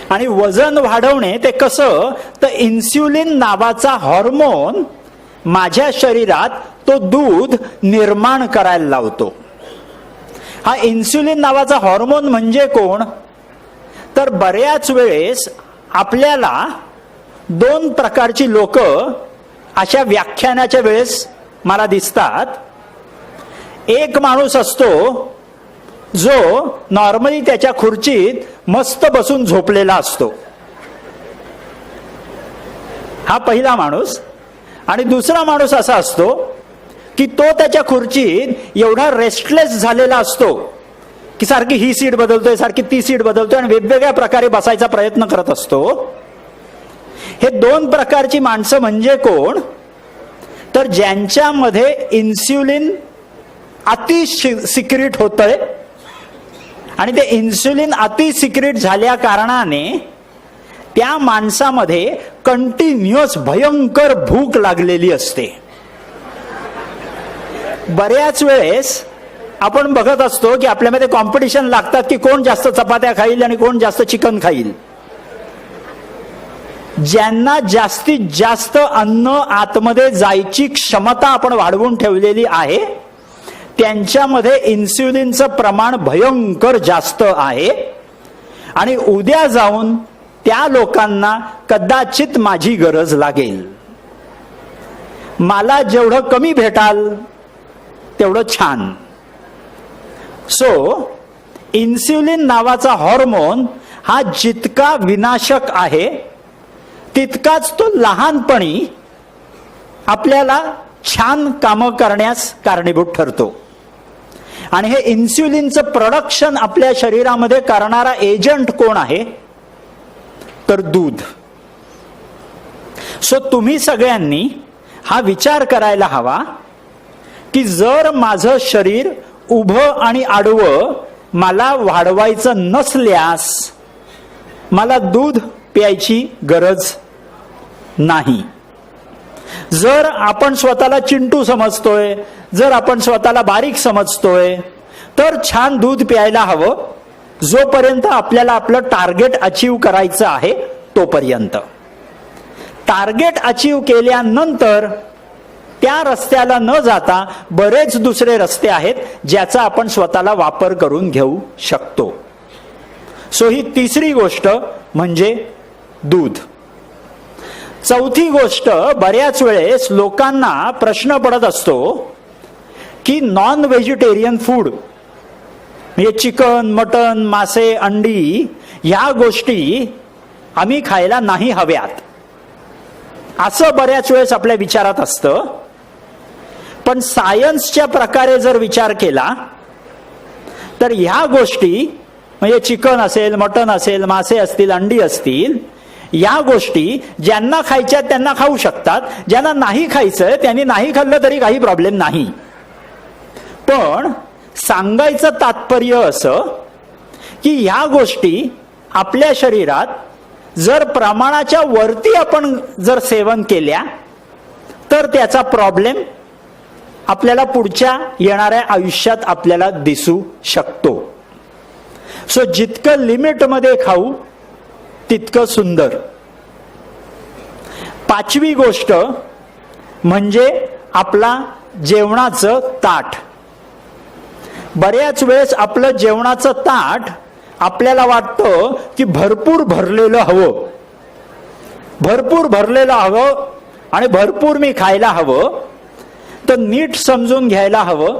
आणि वजन वाढवणे ते कसं तर इन्स्युलिन नावाचा हॉर्मोन माझ्या शरीरात तो दूध निर्माण करायला लावतो. हा इन्स्युलिन नावाचा हॉर्मोन म्हणजे कोण तर बऱ्याच वेळेस आपल्याला दोन प्रकारची लोक अशा व्याख्यानाच्या वेळेस मला दिसतात. एक माणूस असतो जो नॉर्मली त्याच्या खुर्चीत मस्त बसून झोपलेला असतो, हा पहिला माणूस. आणि दुसरा माणूस असा असतो की तो त्याच्या खुर्चीत एवढा रेस्टलेस झालेला असतो की सारखी ही सीट बदलतोय, सारखी ती सीट बदलतोय आणि वेगवेगळ्या प्रकारे बसायचा प्रयत्न करत असतो. हे दोन प्रकारची माणसं म्हणजे कोण तर ज्यांच्यामध्ये इन्स्युलिन अति सिक्रिट होतंय आणि ते इन्स्युलिन अति सिक्रिट झाल्या कारणाने त्या माणसामध्ये कंटिन्युअस भयंकर भूक लागलेली असते. बऱ्याच वेळेस आपण बघत असतो की आपल्यामध्ये कॉम्पिटिशन लागतात की कोण जास्त चपात्या खाईल आणि कोण जास्त चिकन खाईल. ज्यांना जास्तीत जास्त अन्न आतमध्ये जायची क्षमता आपण वाढवून ठेवलेली आहे त्यांच्यामध्ये इन्स्युलिनचं प्रमाण भयंकर जास्त आहे. आणि उद्या जाऊन त्या लोकांना कदाचित माझी गरज लागेल. मला जेवढं कमी भेटाल तेवढं छान. सो इन्सुलिन नावाचा हॉर्मोन हा जितका विनाशक आहे तितकाच तो लहानपणी आपल्याला छान कामं करण्यास कारणीभूत ठरतो. आणि हे इन्सुलिनचं प्रोडक्शन आपल्या शरीरामध्ये करणारा एजंट कोण आहे तर दूध. सो तुम्ही सगळ्यांनी हा विचार करायला हवा की जर माझं शरीर उभं आणि आडवं मला वाढवायचं नसल्यास मला दूध प्यायची गरज नाही. जर आपण स्वतःला चिंटू समजतोय, जर आपण स्वतःला बारीक समजतोय, तर छान दूध प्यायला हवं जोपर्यंत आपल्याला आपलं टार्गेट अचीव करायचं आहे तोपर्यंत. टार्गेट अचीव केल्यानंतर त्या रस्त्याला न जाता बरेच दुसरे रस्ते आहेत ज्याचा आपण स्वतःला वापर करून घेऊ शकतो. सो ही तिसरी गोष्ट म्हणजे दूध. चौथी गोष्ट, बऱ्याच वेळेस लोकांना प्रश्न पडत असतो की नॉन व्हेजिटेरियन फूड म्हणजे चिकन, मटन, मासे, अंडी ह्या गोष्टी आम्ही खायला नाही हव्यात असं बऱ्याच वेळेस आपल्या विचारात असतं. पण सायन्सच्या प्रकारे जर विचार केला तर ह्या गोष्टी म्हणजे चिकन असेल, मटन असेल, मासे असतील, अंडी असतील, या गोष्टी ज्यांना खायच्या त्यांना खाऊ शकतात, ज्यांना नाही खायचं त्यांनी नाही खाल्लं तरी काही प्रॉब्लेम नाही. पण सांगायचं तात्पर्य असं की ह्या गोष्टी आपल्या शरीरात जर प्रमाणाच्या वरती आपण जर सेवन केल्या तर त्याचा प्रॉब्लेम आपल्याला पुढच्या येणाऱ्या आयुष्यात आपल्याला दिसू शकतो. सो जितकं लिमिटमध्ये खाऊ तितकं सुंदर. पाचवी गोष्ट म्हणजे आपला जेवणाचं ताट. बऱ्याच वेळेस आपलं जेवणाचं ताट आपल्याला वाटतं की भरपूर भरलेलं हवं, भरपूर भरलेलं हवं आणि भरपूर मी खायला हवं. तर नीट समजून घ्यायला हवं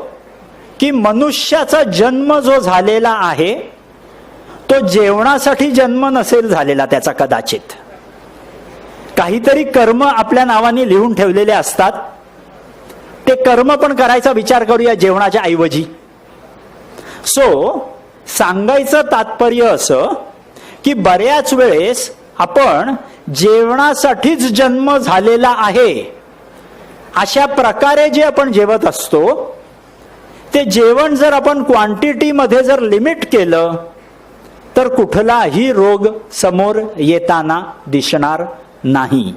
की मनुष्याचा जन्म जो झालेला आहे तो जेवणासाठी जन्म नसेल झालेला त्याचा. कदाचित काहीतरी कर्म आपल्या नावाने लिहून ठेवलेले असतात, ते कर्म पण करायचा विचार करूया जेवणाच्या ऐवजी. सो सांगायचं तात्पर्य असं की बऱ्याच वेळेस आपण जेवणासाठीच जन्म झालेला आहे अशा प्रकारे जे आपण जेवत असतो ते जेवण जर आपण क्वांटिटीमध्ये जर लिमिट केलं तर कुठलाही रोग समोर येताना दिसणार नाही.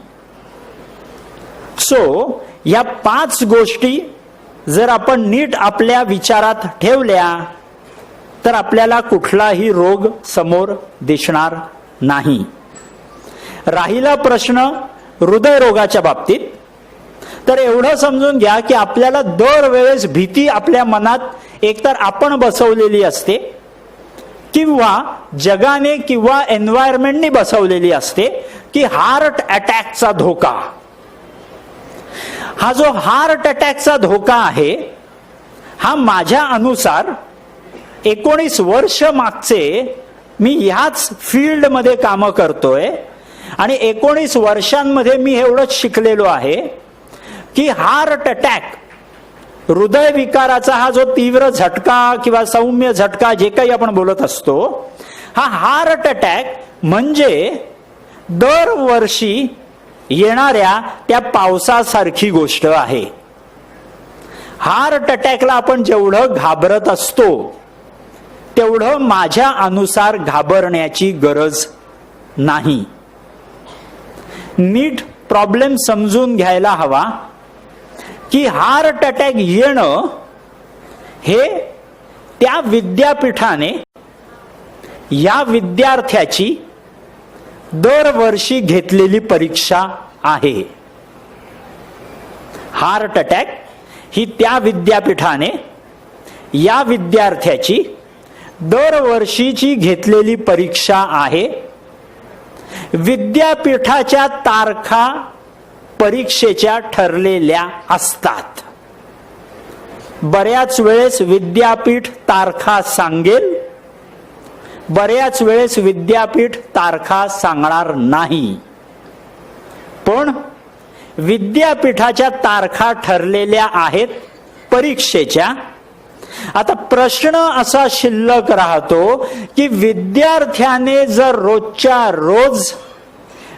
सो या 5 गोष्टी जर आपण नीट आपल्या विचारात ठेवल्या तर आपल्याला कुठलाही रोग समोर दिसणार नाही. राहिला प्रश्न हृदयरोगाच्या बाबतीत, तर एवढं समजून घ्या की आपल्याला दरवेळेस भीती आपल्या मनात एकतर आपण बसवलेली असते किंवा जगाने किंवा एन्व्हायरमेंटने बसवलेली असते की हार्ट अटॅकचा धोका. हा जो हार्ट अटॅकचा धोका आहे हा माझ्या अनुसार 19 वर्ष मागचे मी ह्याच फील्डमध्ये कामं करतोय आणि 19 वर्षांमध्ये मी एवढंच शिकलेलो आहे की हार्ट अटॅक, हृदयविकाराचा हा जो तीव्र झटका किंवा सौम्य झटका जे काही आपण बोलत असतो, हा हार्ट अटॅक म्हणजे दरवर्षी येणाऱ्या त्या पावसासारखी गोष्ट आहे. हार्ट अटॅकला आपण जेवढं घाबरत असतो तेवढं माझ्या अनुसार घाबरण्याची गरज नाही. नीट प्रॉब्लेम समजून घ्यायला हवा की हार्ट अटॅक येणं हे त्या विद्यापीठाने या विद्यार्थ्याची दरवर्षी घेतलेली परीक्षा आहे. हार्ट अटॅक ही त्या विद्यापीठाने या विद्यार्थ्याची दरवर्षीची घेतलेली परीक्षा आहे विद्यापीठाच्या तारखा परीक्षेच्या ठरलेल्या असतात. बऱ्याच वेळेस विद्यापीठ तारखा सांगेल, बऱ्याच वेळेस विद्यापीठ तारखा सांगणार नाही. पण विद्यापीठाच्या तारखा ठरलेल्या आहेत परीक्षेच्या. आता प्रश्न असा शिल्लक राहतो की विद्यार्थ्याने जर रोजच्या रोज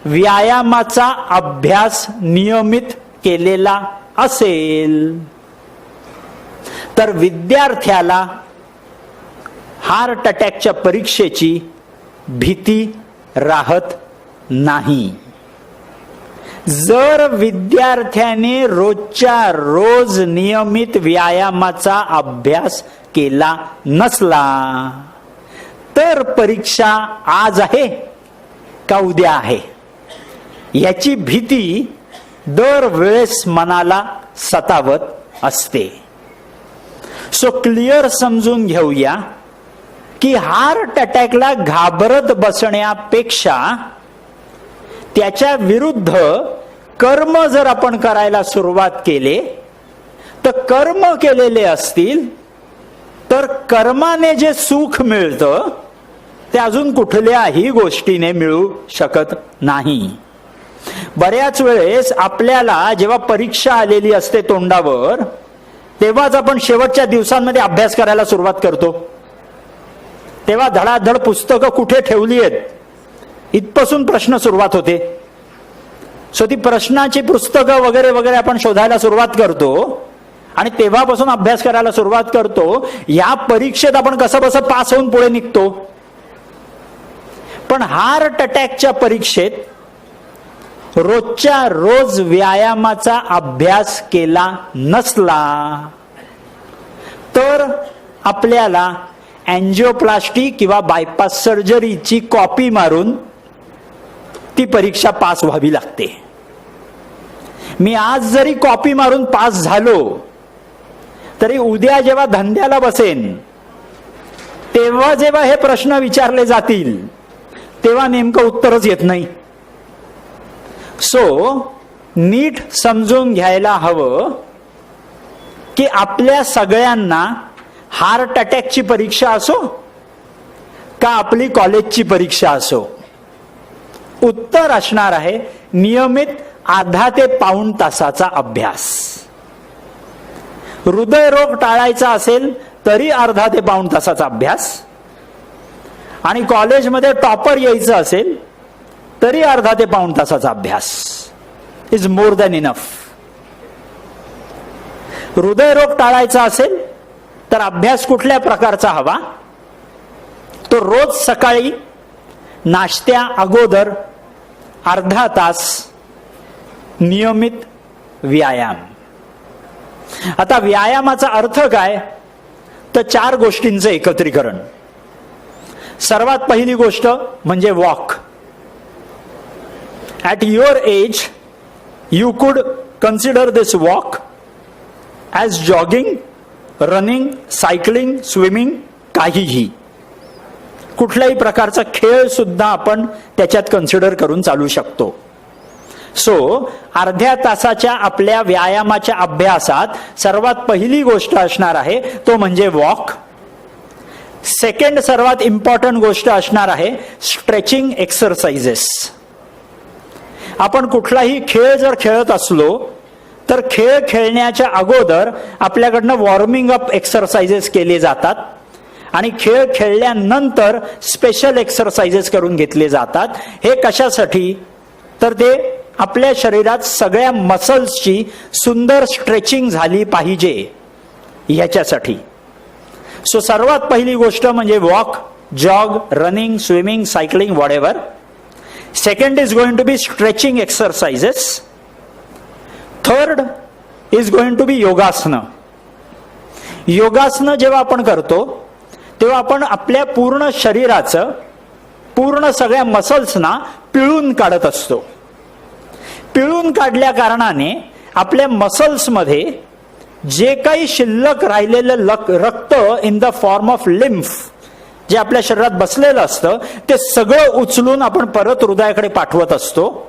व्यायामाचा अभ्यास नियमित केलेला असेल तर विद्यार्थ्याला हार्ट अटॅकच्या परीक्षेची भीती राहत नाही. जर विद्यार्थ्याने रोजच्या रोज नियमित व्यायामाचा अभ्यास केला नसला तर परीक्षा आज आहे का उद्या आहे याची भीती दरवेळेस मनाला सतावत असते. सो क्लिअर समजून घेऊया की हार्ट अटॅकला घाबरत बसण्यापेक्षा त्याच्या विरुद्ध कर्म जर आपण करायला सुरुवात केले तर कर्म केलेले असतील तर कर्माने जे सुख मिळतं ते अजून कुठल्याही गोष्टीने मिळू शकत नाही. बऱ्याच वेळेस आपल्याला जेव्हा परीक्षा आलेली असते तोंडावर तेव्हाच आपण शेवटच्या दिवसांमध्ये अभ्यास करायला सुरुवात करतो. तेव्हा धडाधड पुस्तकं कुठे ठेवली आहेत इथपासून प्रश्न सुरुवात होते. सो ती प्रश्नाची पुस्तकं वगैरे वगैरे आपण शोधायला सुरुवात करतो आणि तेव्हापासून अभ्यास करायला सुरुवात करतो. या परीक्षेत आपण कसं बसं पास होऊन पुढे निघतो. पण हार्ट अटॅकच्या परीक्षेत रोजच्या रोज व्यायामाचा अभ्यास केला नसला तर आपल्याला अँजिओप्लास्टी किंवा बायपास सर्जरीची कॉपी मारून ती परीक्षा पास व्हावी लागते. मी आज जरी कॉपी मारून पास झालो तरी उद्या जेव्हा धंद्याला बसेन तेव्हा जेव्हा हे प्रश्न विचारले जातील तेव्हा नेमकं उत्तरच येत नाही. सो नीट समजून घ्यायला हवं की आपल्या सगळ्यांना हार्ट अटॅकची परीक्षा असो का आपली कॉलेजची परीक्षा असो उत्तर असणार आहे नियमित अर्धा ते पाऊण तासाचा अभ्यास. हृदयरोग टाळायचा असेल तरी अर्धा ते पाऊण तासाचा अभ्यास आणि कॉलेजमध्ये टॉपर यायचं असेल तरी अर्धा ते पाऊण तासाचा अभ्यास इज मोर दॅन इनफ. हृदयरोग टाळायचा असेल तर अभ्यास कुठल्या प्रकारचा हवा तो रोज सकाळी नाश्त्या अगोदर अर्धा तास नियमित व्यायाम. आता व्यायामाचा अर्थ काय तर 4 गोष्टींचं एकत्रीकरण. सर्वात पहिली गोष्ट म्हणजे walk. At your age you could consider this walk as jogging, running, cycling, swimming, काहीही. कुठल्याही प्रकारचा खेळ सुद्धा आपण त्याच्यात कन्सिडर करून चालू शकतो. सो अर्ध्या तासाच्या आपल्या व्यायामाच्या अभ्यासात सर्वात पहिली गोष्ट असणार आहे तो म्हणजे वॉक. सेकंड सर्वात इम्पॉर्टंट गोष्ट असणार आहे स्ट्रेचिंग एक्सरसाइजेस. आपण कुठलाही खेळ जर खेळत असलो तर खेळ खेळण्याच्या अगोदर आपल्याकडनं वॉर्मिंग अप एक्सरसाइजेस केले जातात आणि खेळ खेळल्यानंतर स्पेशल एक्सरसाइजेस करून घेतले जातात. हे कशासाठी तर ते आपल्या शरीरात सगळ्या मसल्सची सुंदर स्ट्रेचिंग झाली पाहिजे याच्यासाठी. सो सर्वात पहिली गोष्ट म्हणजे walk, jog, running, swimming, cycling, whatever. Second is going to be stretching exercises. Third is going to be योगासनं. योगासनं जेव्हा आपण करतो तेव्हा आपण आपल्या पूर्ण शरीराचं पूर्ण सगळ्या मसल्सना पिळून काढत असतो. पिळून काढल्या कारणाने आपल्या मसल्समध्ये जे काही शिल्लक राहिलेलं रक्त in the form of lymph जे आपल्या शरीरात बसलेलं असतं ते सगळं उचलून आपण परत हृदयाकडे पाठवत असतो.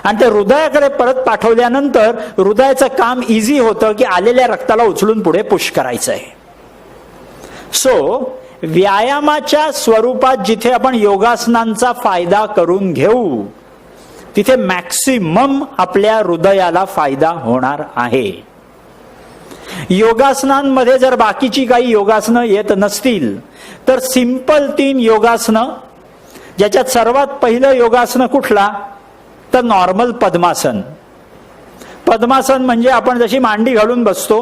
आणि ते हृदयाकडे परत पाठवल्यानंतर हृदयाचं काम इझी होतं की आलेल्या रक्ताला उचलून पुढे पुश करायचं आहे. सो व्यायामाच्या स्वरूपात जिथे आपण योगासनांचा फायदा करून घेऊ तिथे मॅक्सिमम आपल्या हृदयाला फायदा होणार आहे. योगासनांमध्ये जर बाकीची काही योगासनं येत नसतील तर सिंपल 3 योगासनं, ज्याच्यात सर्वात पहिलं योगासन कुठला तर नॉर्मल पद्मासन. पद्मासन म्हणजे आपण जशी मांडी घालून बसतो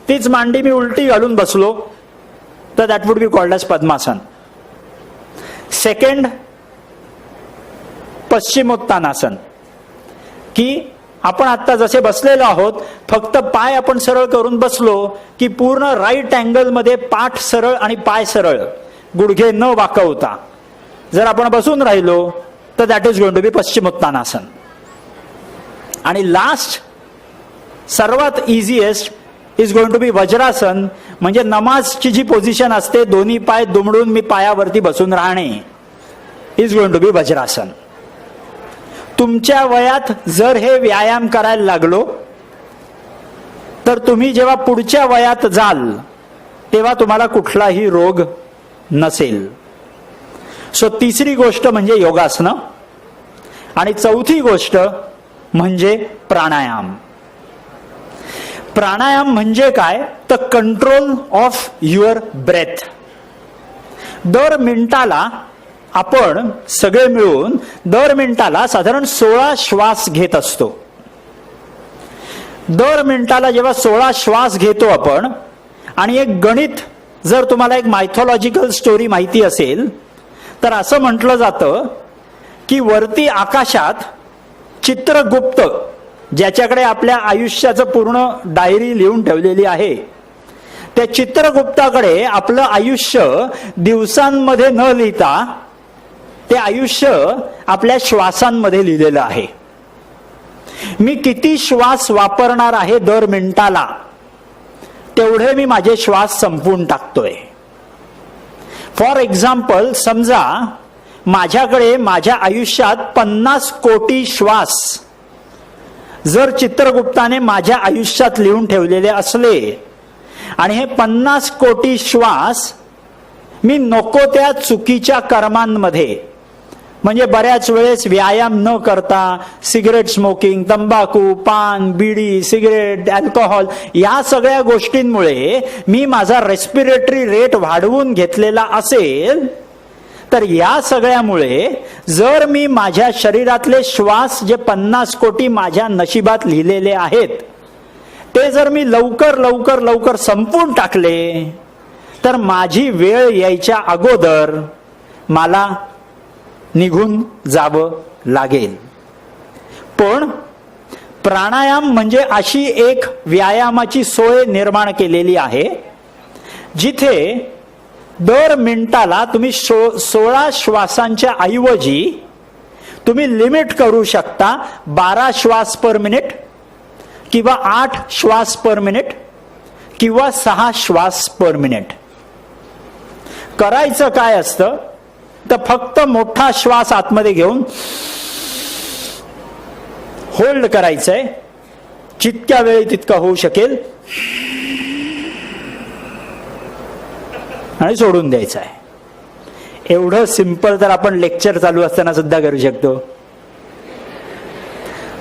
तीच मांडी मी उलटी घालून बसलो तर that would be called as padmasana. Second paschimottanasana, की आपण आता जसे बसलेलो आहोत फक्त पाय आपण सरळ करून बसलो की पूर्ण राईट अँगल मध्ये पाठ सरळ आणि पाय सरळ, गुडघे न वाकवता जर आपण बसून राहिलो तर दॅट इज गोइंग टू बी पश्चिमोत्तानासन. आणि लास्ट सर्वात इझिएस्ट इज गोइंग टू बी वज्रासन, म्हणजे नमाजची जी पोझिशन असते दोन्ही पाय दुमडून मी पायावरती बसून राहणे, इज गोइंग टू बी वज्रासन. तुमच्या वयात जर हे व्यायाम करायला लागलो तर तुम्ही जेव्हा पुढच्या वयात जाल तेव्हा तुम्हाला कुठलाही रोग नसेल. सो तिसरी गोष्ट म्हणजे योगासनं आणि चौथी गोष्ट म्हणजे प्राणायाम. प्राणायाम म्हणजे काय तर कंट्रोल ऑफ युअर ब्रेथ. दर मिनिटाला आपण सगळे मिळून दर मिनिटाला साधारण 16 श्वास घेत असतो. दर मिनिटाला जेव्हा 16 श्वास घेतो आपण, आणि एक गणित जर तुम्हाला एक मायथॉलॉजिकल स्टोरी माहिती असेल तर असं म्हटलं जातं की वरती आकाशात चित्रगुप्त, ज्याच्याकडे आपल्या आयुष्याचं पूर्ण डायरी लिहून ठेवलेली आहे, त्या चित्रगुप्ताकडे आपलं आयुष्य दिवसांमध्ये न लिहिता ते आयुष्य आपल्या श्वासांमध्ये लिहिलेलं आहे. मी किती श्वास वापरणार आहे दर मिनिटाला तेवढे मी माझे श्वास संपवून टाकतोय. फॉर एक्झाम्पल, समजा माझ्याकडे माझ्या आयुष्यात 50 कोटी श्वास जर चित्रगुप्ताने माझ्या आयुष्यात लिहून ठेवलेले असले आणि हे 50 कोटी श्वास मी नको त्या चुकीच्या कर्मांमध्ये, म्हणजे बऱ्याच वेळेस व्यायाम न करता सिगरेट स्मोकिंग, तंबाखू, पान, बिडी, सिगरेट, अल्कोहोल या सगळ्या गोष्टींमुळे मी माझा रेस्पिरेटरी रेट वाढवून घेतलेला असेल तर या सगळ्यामुळे जर मी माझ्या शरीरातले श्वास जे 50 कोटी माझ्या नशिबात लिहिलेले आहेत ते जर मी लवकर लवकर लवकर संपवून टाकले तर माझी वेळ यायच्या अगोदर मला निघून जावं लागेल. पण प्राणायाम म्हणजे अशी एक व्यायामाची सोय निर्माण केलेली आहे जिथे दर मिनिटाला तुम्ही 16 श्वासांच्या ऐवजी तुम्ही लिमिट करू शकता 12 श्वास पर मिनिट किंवा 8 श्वास पर मिनिट किंवा 6 श्वास पर मिनिट. करायचं काय असतं तर फक्त मोठा श्वास आतमध्ये घेऊन होल्ड करायचंय जितक्या वेळी तितका होऊ शकेल आणि सोडून द्यायचं आहे. एवढं सिंपल तर आपण लेक्चर चालू असताना सुद्धा करू शकतो.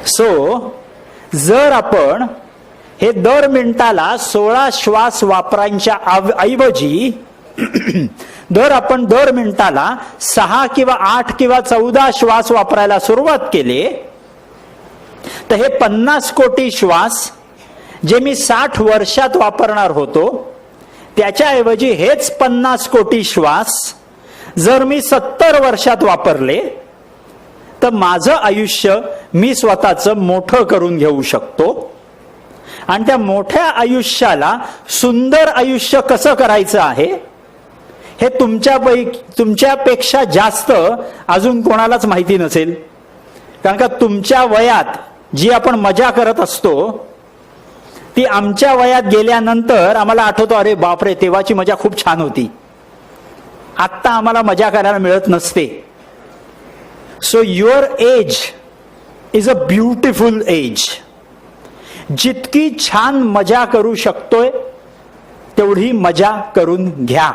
सो जर आपण हे दर मिनिटाला 16 श्वास वापरांच्या ऐवजी दर मिनिटाला 6 किंवा 8 किंवा 14 श्वास वापरायला सुरुवात केले तर हे 50 कोटी श्वास जे मी 60 वर्षात वापरणार होतो त्याच्याऐवजी हेच 50 कोटी श्वास जर मी 70 वर्षात वापरले तर माझं आयुष्य मी स्वतःचं मोठं करून घेऊ शकतो. आणि त्या मोठ्या आयुष्याला सुंदर आयुष्य कसं करायचं आहे हे तुमच्यापेक्षा जास्त अजून कोणालाच माहिती नसेल. कारण का तुमच्या वयात जी आपण मजा करत असतो ती आमच्या वयात गेल्यानंतर आम्हाला आठवतो, अरे बापरे तेव्हाची मजा खूप छान होती. आत्ता आम्हाला मजा करायला मिळत नसते. So your age is a beautiful age. जितकी छान मजा करू शकतोय तेवढी मजा करून घ्या.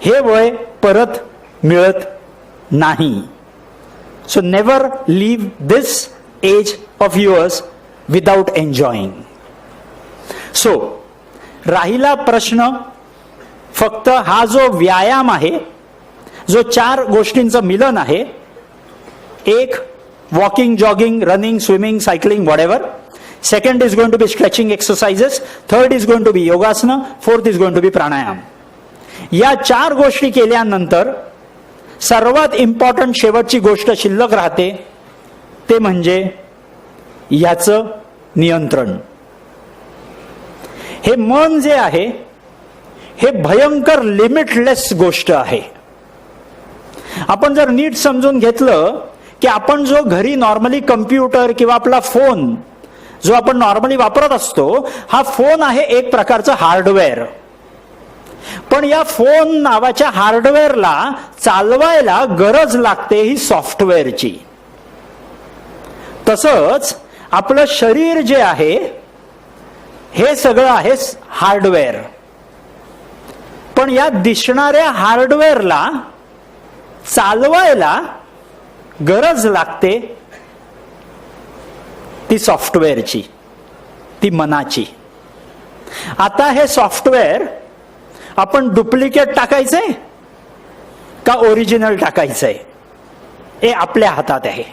हे वय परत मिळत नाही. So never leave this age of yours without enjoying. So राहिला प्रश्न फक्त हा जो व्यायाम आहे, जो 4 गोष्टींचं मिलन आहे, एक walking, jogging, running, swimming, cycling, whatever. Second is going to be stretching exercises. Third is going to be योगासनं. Fourth is going to be pranayama. या 4 गोष्टी केल्यानंतर सर्वात इम्पॉर्टंट शेवटची गोष्ट शिल्लक राहते, ते म्हणजे याचं नियंत्रण. हे मन जे आहे हे भयंकर लिमिटलेस गोष्ट आहे. आपण जर नीट समजून घेतलं की आपण जो घरी नॉर्मली कम्प्युटर किंवा आपला फोन जो आपण नॉर्मली वापरत असतो, हा फोन आहे एक प्रकारचं हार्डवेअर. पण या फोन नावाच्या हार्डवेअरला चालवायला गरज लागते ही सॉफ्टवेअरची. तसंच आपलं शरीर जे आहे हे सगळं आहे हार्डवेअर. पण या दिसणाऱ्या हार्डवेअरला चालवायला गरज लागते ती सॉफ्टवेअरची, ती मनाची. आता हे सॉफ्टवेअर आपण डुप्लिकेट टाकायचंय का ओरिजिनल टाकायचंय हे आपल्या हातात आहे.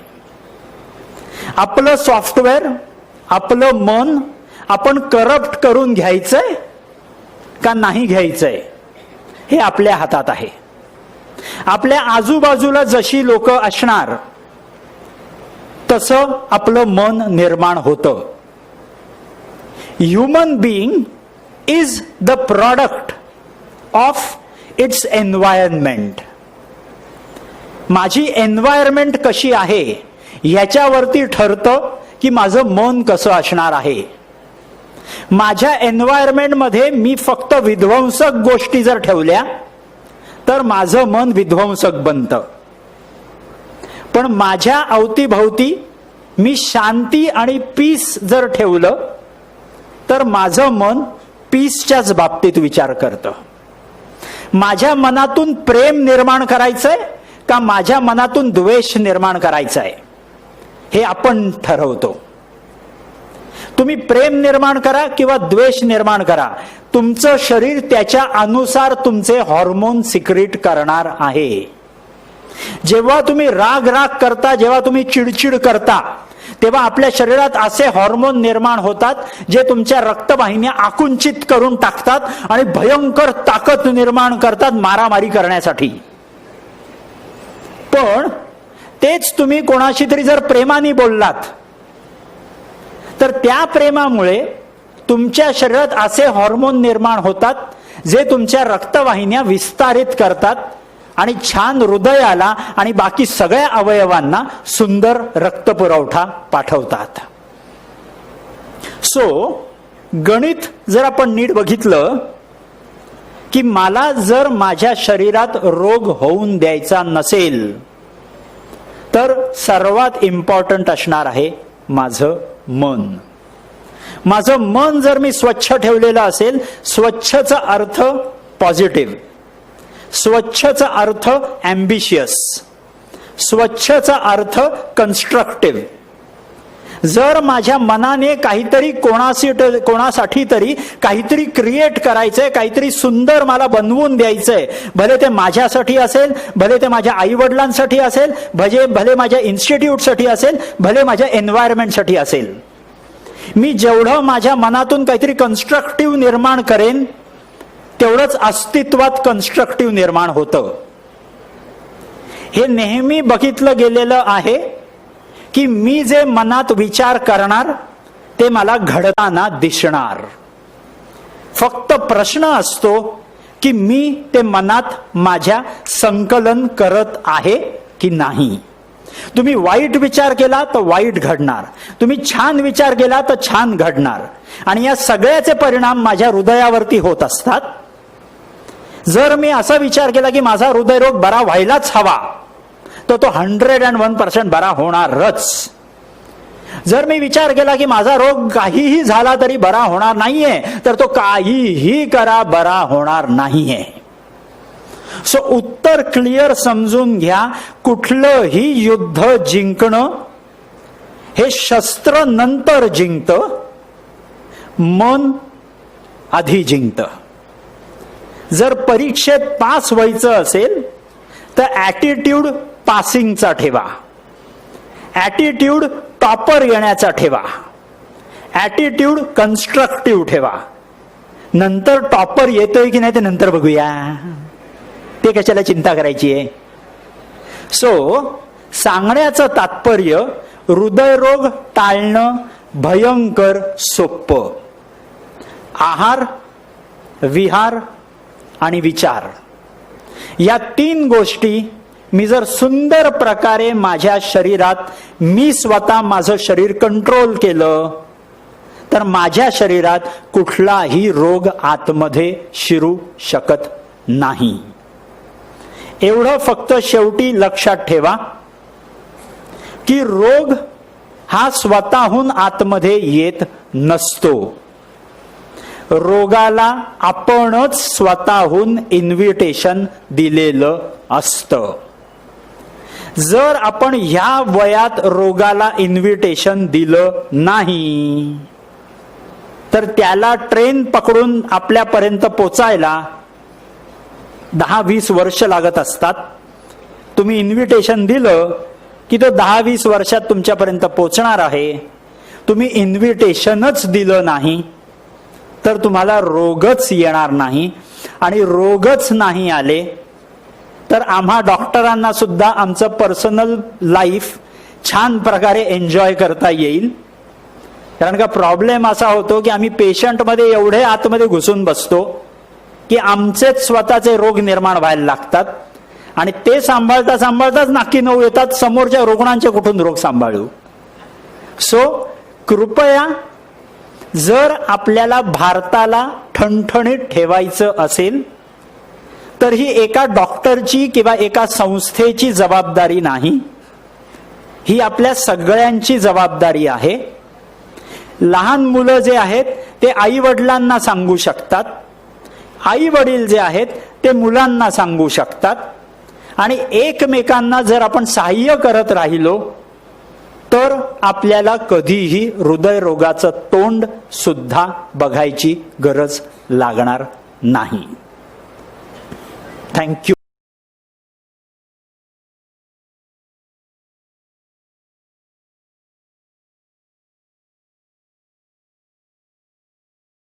आपलं सॉफ्टवेअर, आपलं मन आपण करप्ट करून घ्यायचंय का नाही घ्यायचंय हे आपल्या हातात आहे. आपल्या आजूबाजूला जशी लोक असणार तसं आपलं मन निर्माण होतं. Human being is the product of its environment. माझी एन्व्हायरमेंट कशी आहे याच्यावरती ठरतं की माझं मन कसं असणार आहे. माझ्या एन्व्हायरमेंट मध्ये मी फक्त विध्वंसक गोष्टी जर ठेवल्या तर माझं मन विध्वंसक बनतं. पण माझ्या अवतीभवती मी शांती आणि पीस जर ठेवलं तर माझं मन पीसच्याच बाबतीत विचार करतं. माझ्या मनातून प्रेम निर्माण करायचंय का माझ्या मनातून द्वेष निर्माण करायचंय हे आपण ठरवतो. तुम्ही प्रेम निर्माण करा किंवा द्वेष निर्माण करा, तुमचं शरीर त्याच्या अनुसार तुमचे हॉर्मोन सिक्रीट करणार आहे. जेव्हा तुम्ही राग करता, जेव्हा तुम्ही चिडचिड करता, तेव्हा आपल्या शरीरात असे हॉर्मोन निर्माण होतात जे तुमच्या रक्तवाहिन्या आकुंचित करून टाकतात आणि भयंकर ताकद निर्माण करतात मारामारी करण्यासाठी. पण तेच तुम्ही कोणाशी तरी जर प्रेमाने बोललात तर त्या प्रेमामुळे तुमच्या शरीरात असे हॉर्मोन निर्माण होतात जे तुमच्या रक्तवाहिन्या विस्तारित करतात आणि छान हृदयाला आणि बाकी सगळ्या अवयवांना सुंदर रक्तपुरवठा पाठवतात. सो गणित जर आपण नीट बघितलं की मला जर माझ्या शरीरात रोग होऊन द्यायचा नसेल तर सर्वात इम्पॉर्टंट असणार आहे माझं मन. माझं मन जर मी स्वच्छ ठेवलेलं असेल, स्वच्छचा अर्थ पॉझिटिव्ह, स्वच्छचा अर्थ ॲम्बिशियस, स्वच्छचा अर्थ कन्स्ट्रक्टिव्ह. जर माझ्या मनाने काहीतरी कोणासाठी तरी काहीतरी क्रिएट करायचंय, काहीतरी सुंदर मला बनवून द्यायचंय, भले ते माझ्यासाठी असेल, भले ते माझ्या आई वडिलांसाठी असेल, भले माझ्या इन्स्टिट्यूटसाठी असेल, भले माझ्या एन्व्हायरमेंटसाठी असेल, मी जेवढं माझ्या मनातून काहीतरी कन्स्ट्रक्टिव्ह निर्माण करेन तेवढंच अस्तित्वात कन्स्ट्रक्टिव्ह निर्माण होतं. हे नेहमी बघितलं गेलेलं आहे की मी जे मनात विचार करणार ते मला घडताना दिसणार. फक्त प्रश्न असतो की मी ते मनात माझ्या संकलन करत आहे की नाही. तुम्ही वाईट विचार केला तर वाईट घडणार, तुम्ही छान विचार केला तर छान घडणार. आणि या सगळ्याचे परिणाम माझ्या हृदयावरती होत असतात. जर मी असा विचार केला की माझा हृदयरोग बरा व्हायलाच हवा, तर तो 101% बरा होणारच. जर मी विचार केला की माझा रोग काहीही झाला तरी बरा होणार नाहीये, तर तो काहीही करा बरा होणार नाहीये. सो उत्तर क्लिअर समजून घ्या, कुठलंही युद्ध जिंकणं हे शस्त्र नंतर जिंकतं, मन आधी जिंकतं. जर परीक्षेत पास व्हायचं असेल तर ॲटिट्यूड पासिंगचा ठेवा, ॲटिट्यूड टॉपर येण्याचा ठेवा, ॲटिट्यूड कन्स्ट्रक्टिव्ह ठेवा. नंतर टॉपर येतोय की नाही ते नंतर बघूया, ते कशाला चिंता करायची आहे. सो सांगण्याचं तात्पर्य, हृदयरोग टाळणं भयंकर सोपं. आहार, विहार आणि विचार या 3 गोष्टी मी जर सुंदर प्रकारे माझ्या शरीरात, मी स्वतः माझं शरीर कंट्रोल केलं, तर माझ्या शरीरात कुठलाही रोग आतमध्ये शिरू शकत नाही. एवढं फक्त शेवटी लक्षात ठेवा की रोग हा स्वतःहून आतमध्ये येत नसतो. रोगाला आपणच स्वतःहून इन्व्हिटेशन दिलेलं असतं. जर आपण ह्या वयात रोगाला इन्व्हिटेशन दिलं नाही, तर त्याला ट्रेन पकडून आपल्यापर्यंत पोचायला 10-20 वर्ष लागत असतात. तुम्ही इन्व्हिटेशन दिलं की तो 10-20 वर्षात तुमच्यापर्यंत पोचणार आहे. तुम्ही इन्व्हिटेशनच दिलं नाही तर तुम्हाला रोगच येणार नाही, आणि रोगच नाही आले तर आम्हा डॉक्टरांना सुद्धा आमचं पर्सनल लाईफ छान प्रकारे एन्जॉय करता येईल. कारण का प्रॉब्लेम असा होतो की आम्ही पेशंटमध्ये एवढे आतमध्ये घुसून बसतो की आमचेच स्वतःचे रोग निर्माण व्हायला लागतात, आणि ते सांभाळता सांभाळताच नाकी नऊ येतात, समोरच्या रुग्णांचे कुठून रोग सांभाळू. सो कृपया, जर आपल्याला भारताला ठणठणीत ठेवायचं असेल तर ही एका डॉक्टरची किंवा एका संस्थेची जबाबदारी नाही, ही आपल्या सगळ्यांची जबाबदारी आहे. लहान मुलं जे आहेत ते आई वडिलांना सांगू शकतात, आई वडील जे आहेत ते मुलांना सांगू शकतात, आणि एकमेकांना जर आपण सहाय्य करत राहिलो तर आपल्याला कधीही हृदयरोगाचं तोंड सुद्धा बघायची गरज लागणार नाही. थँक्यू.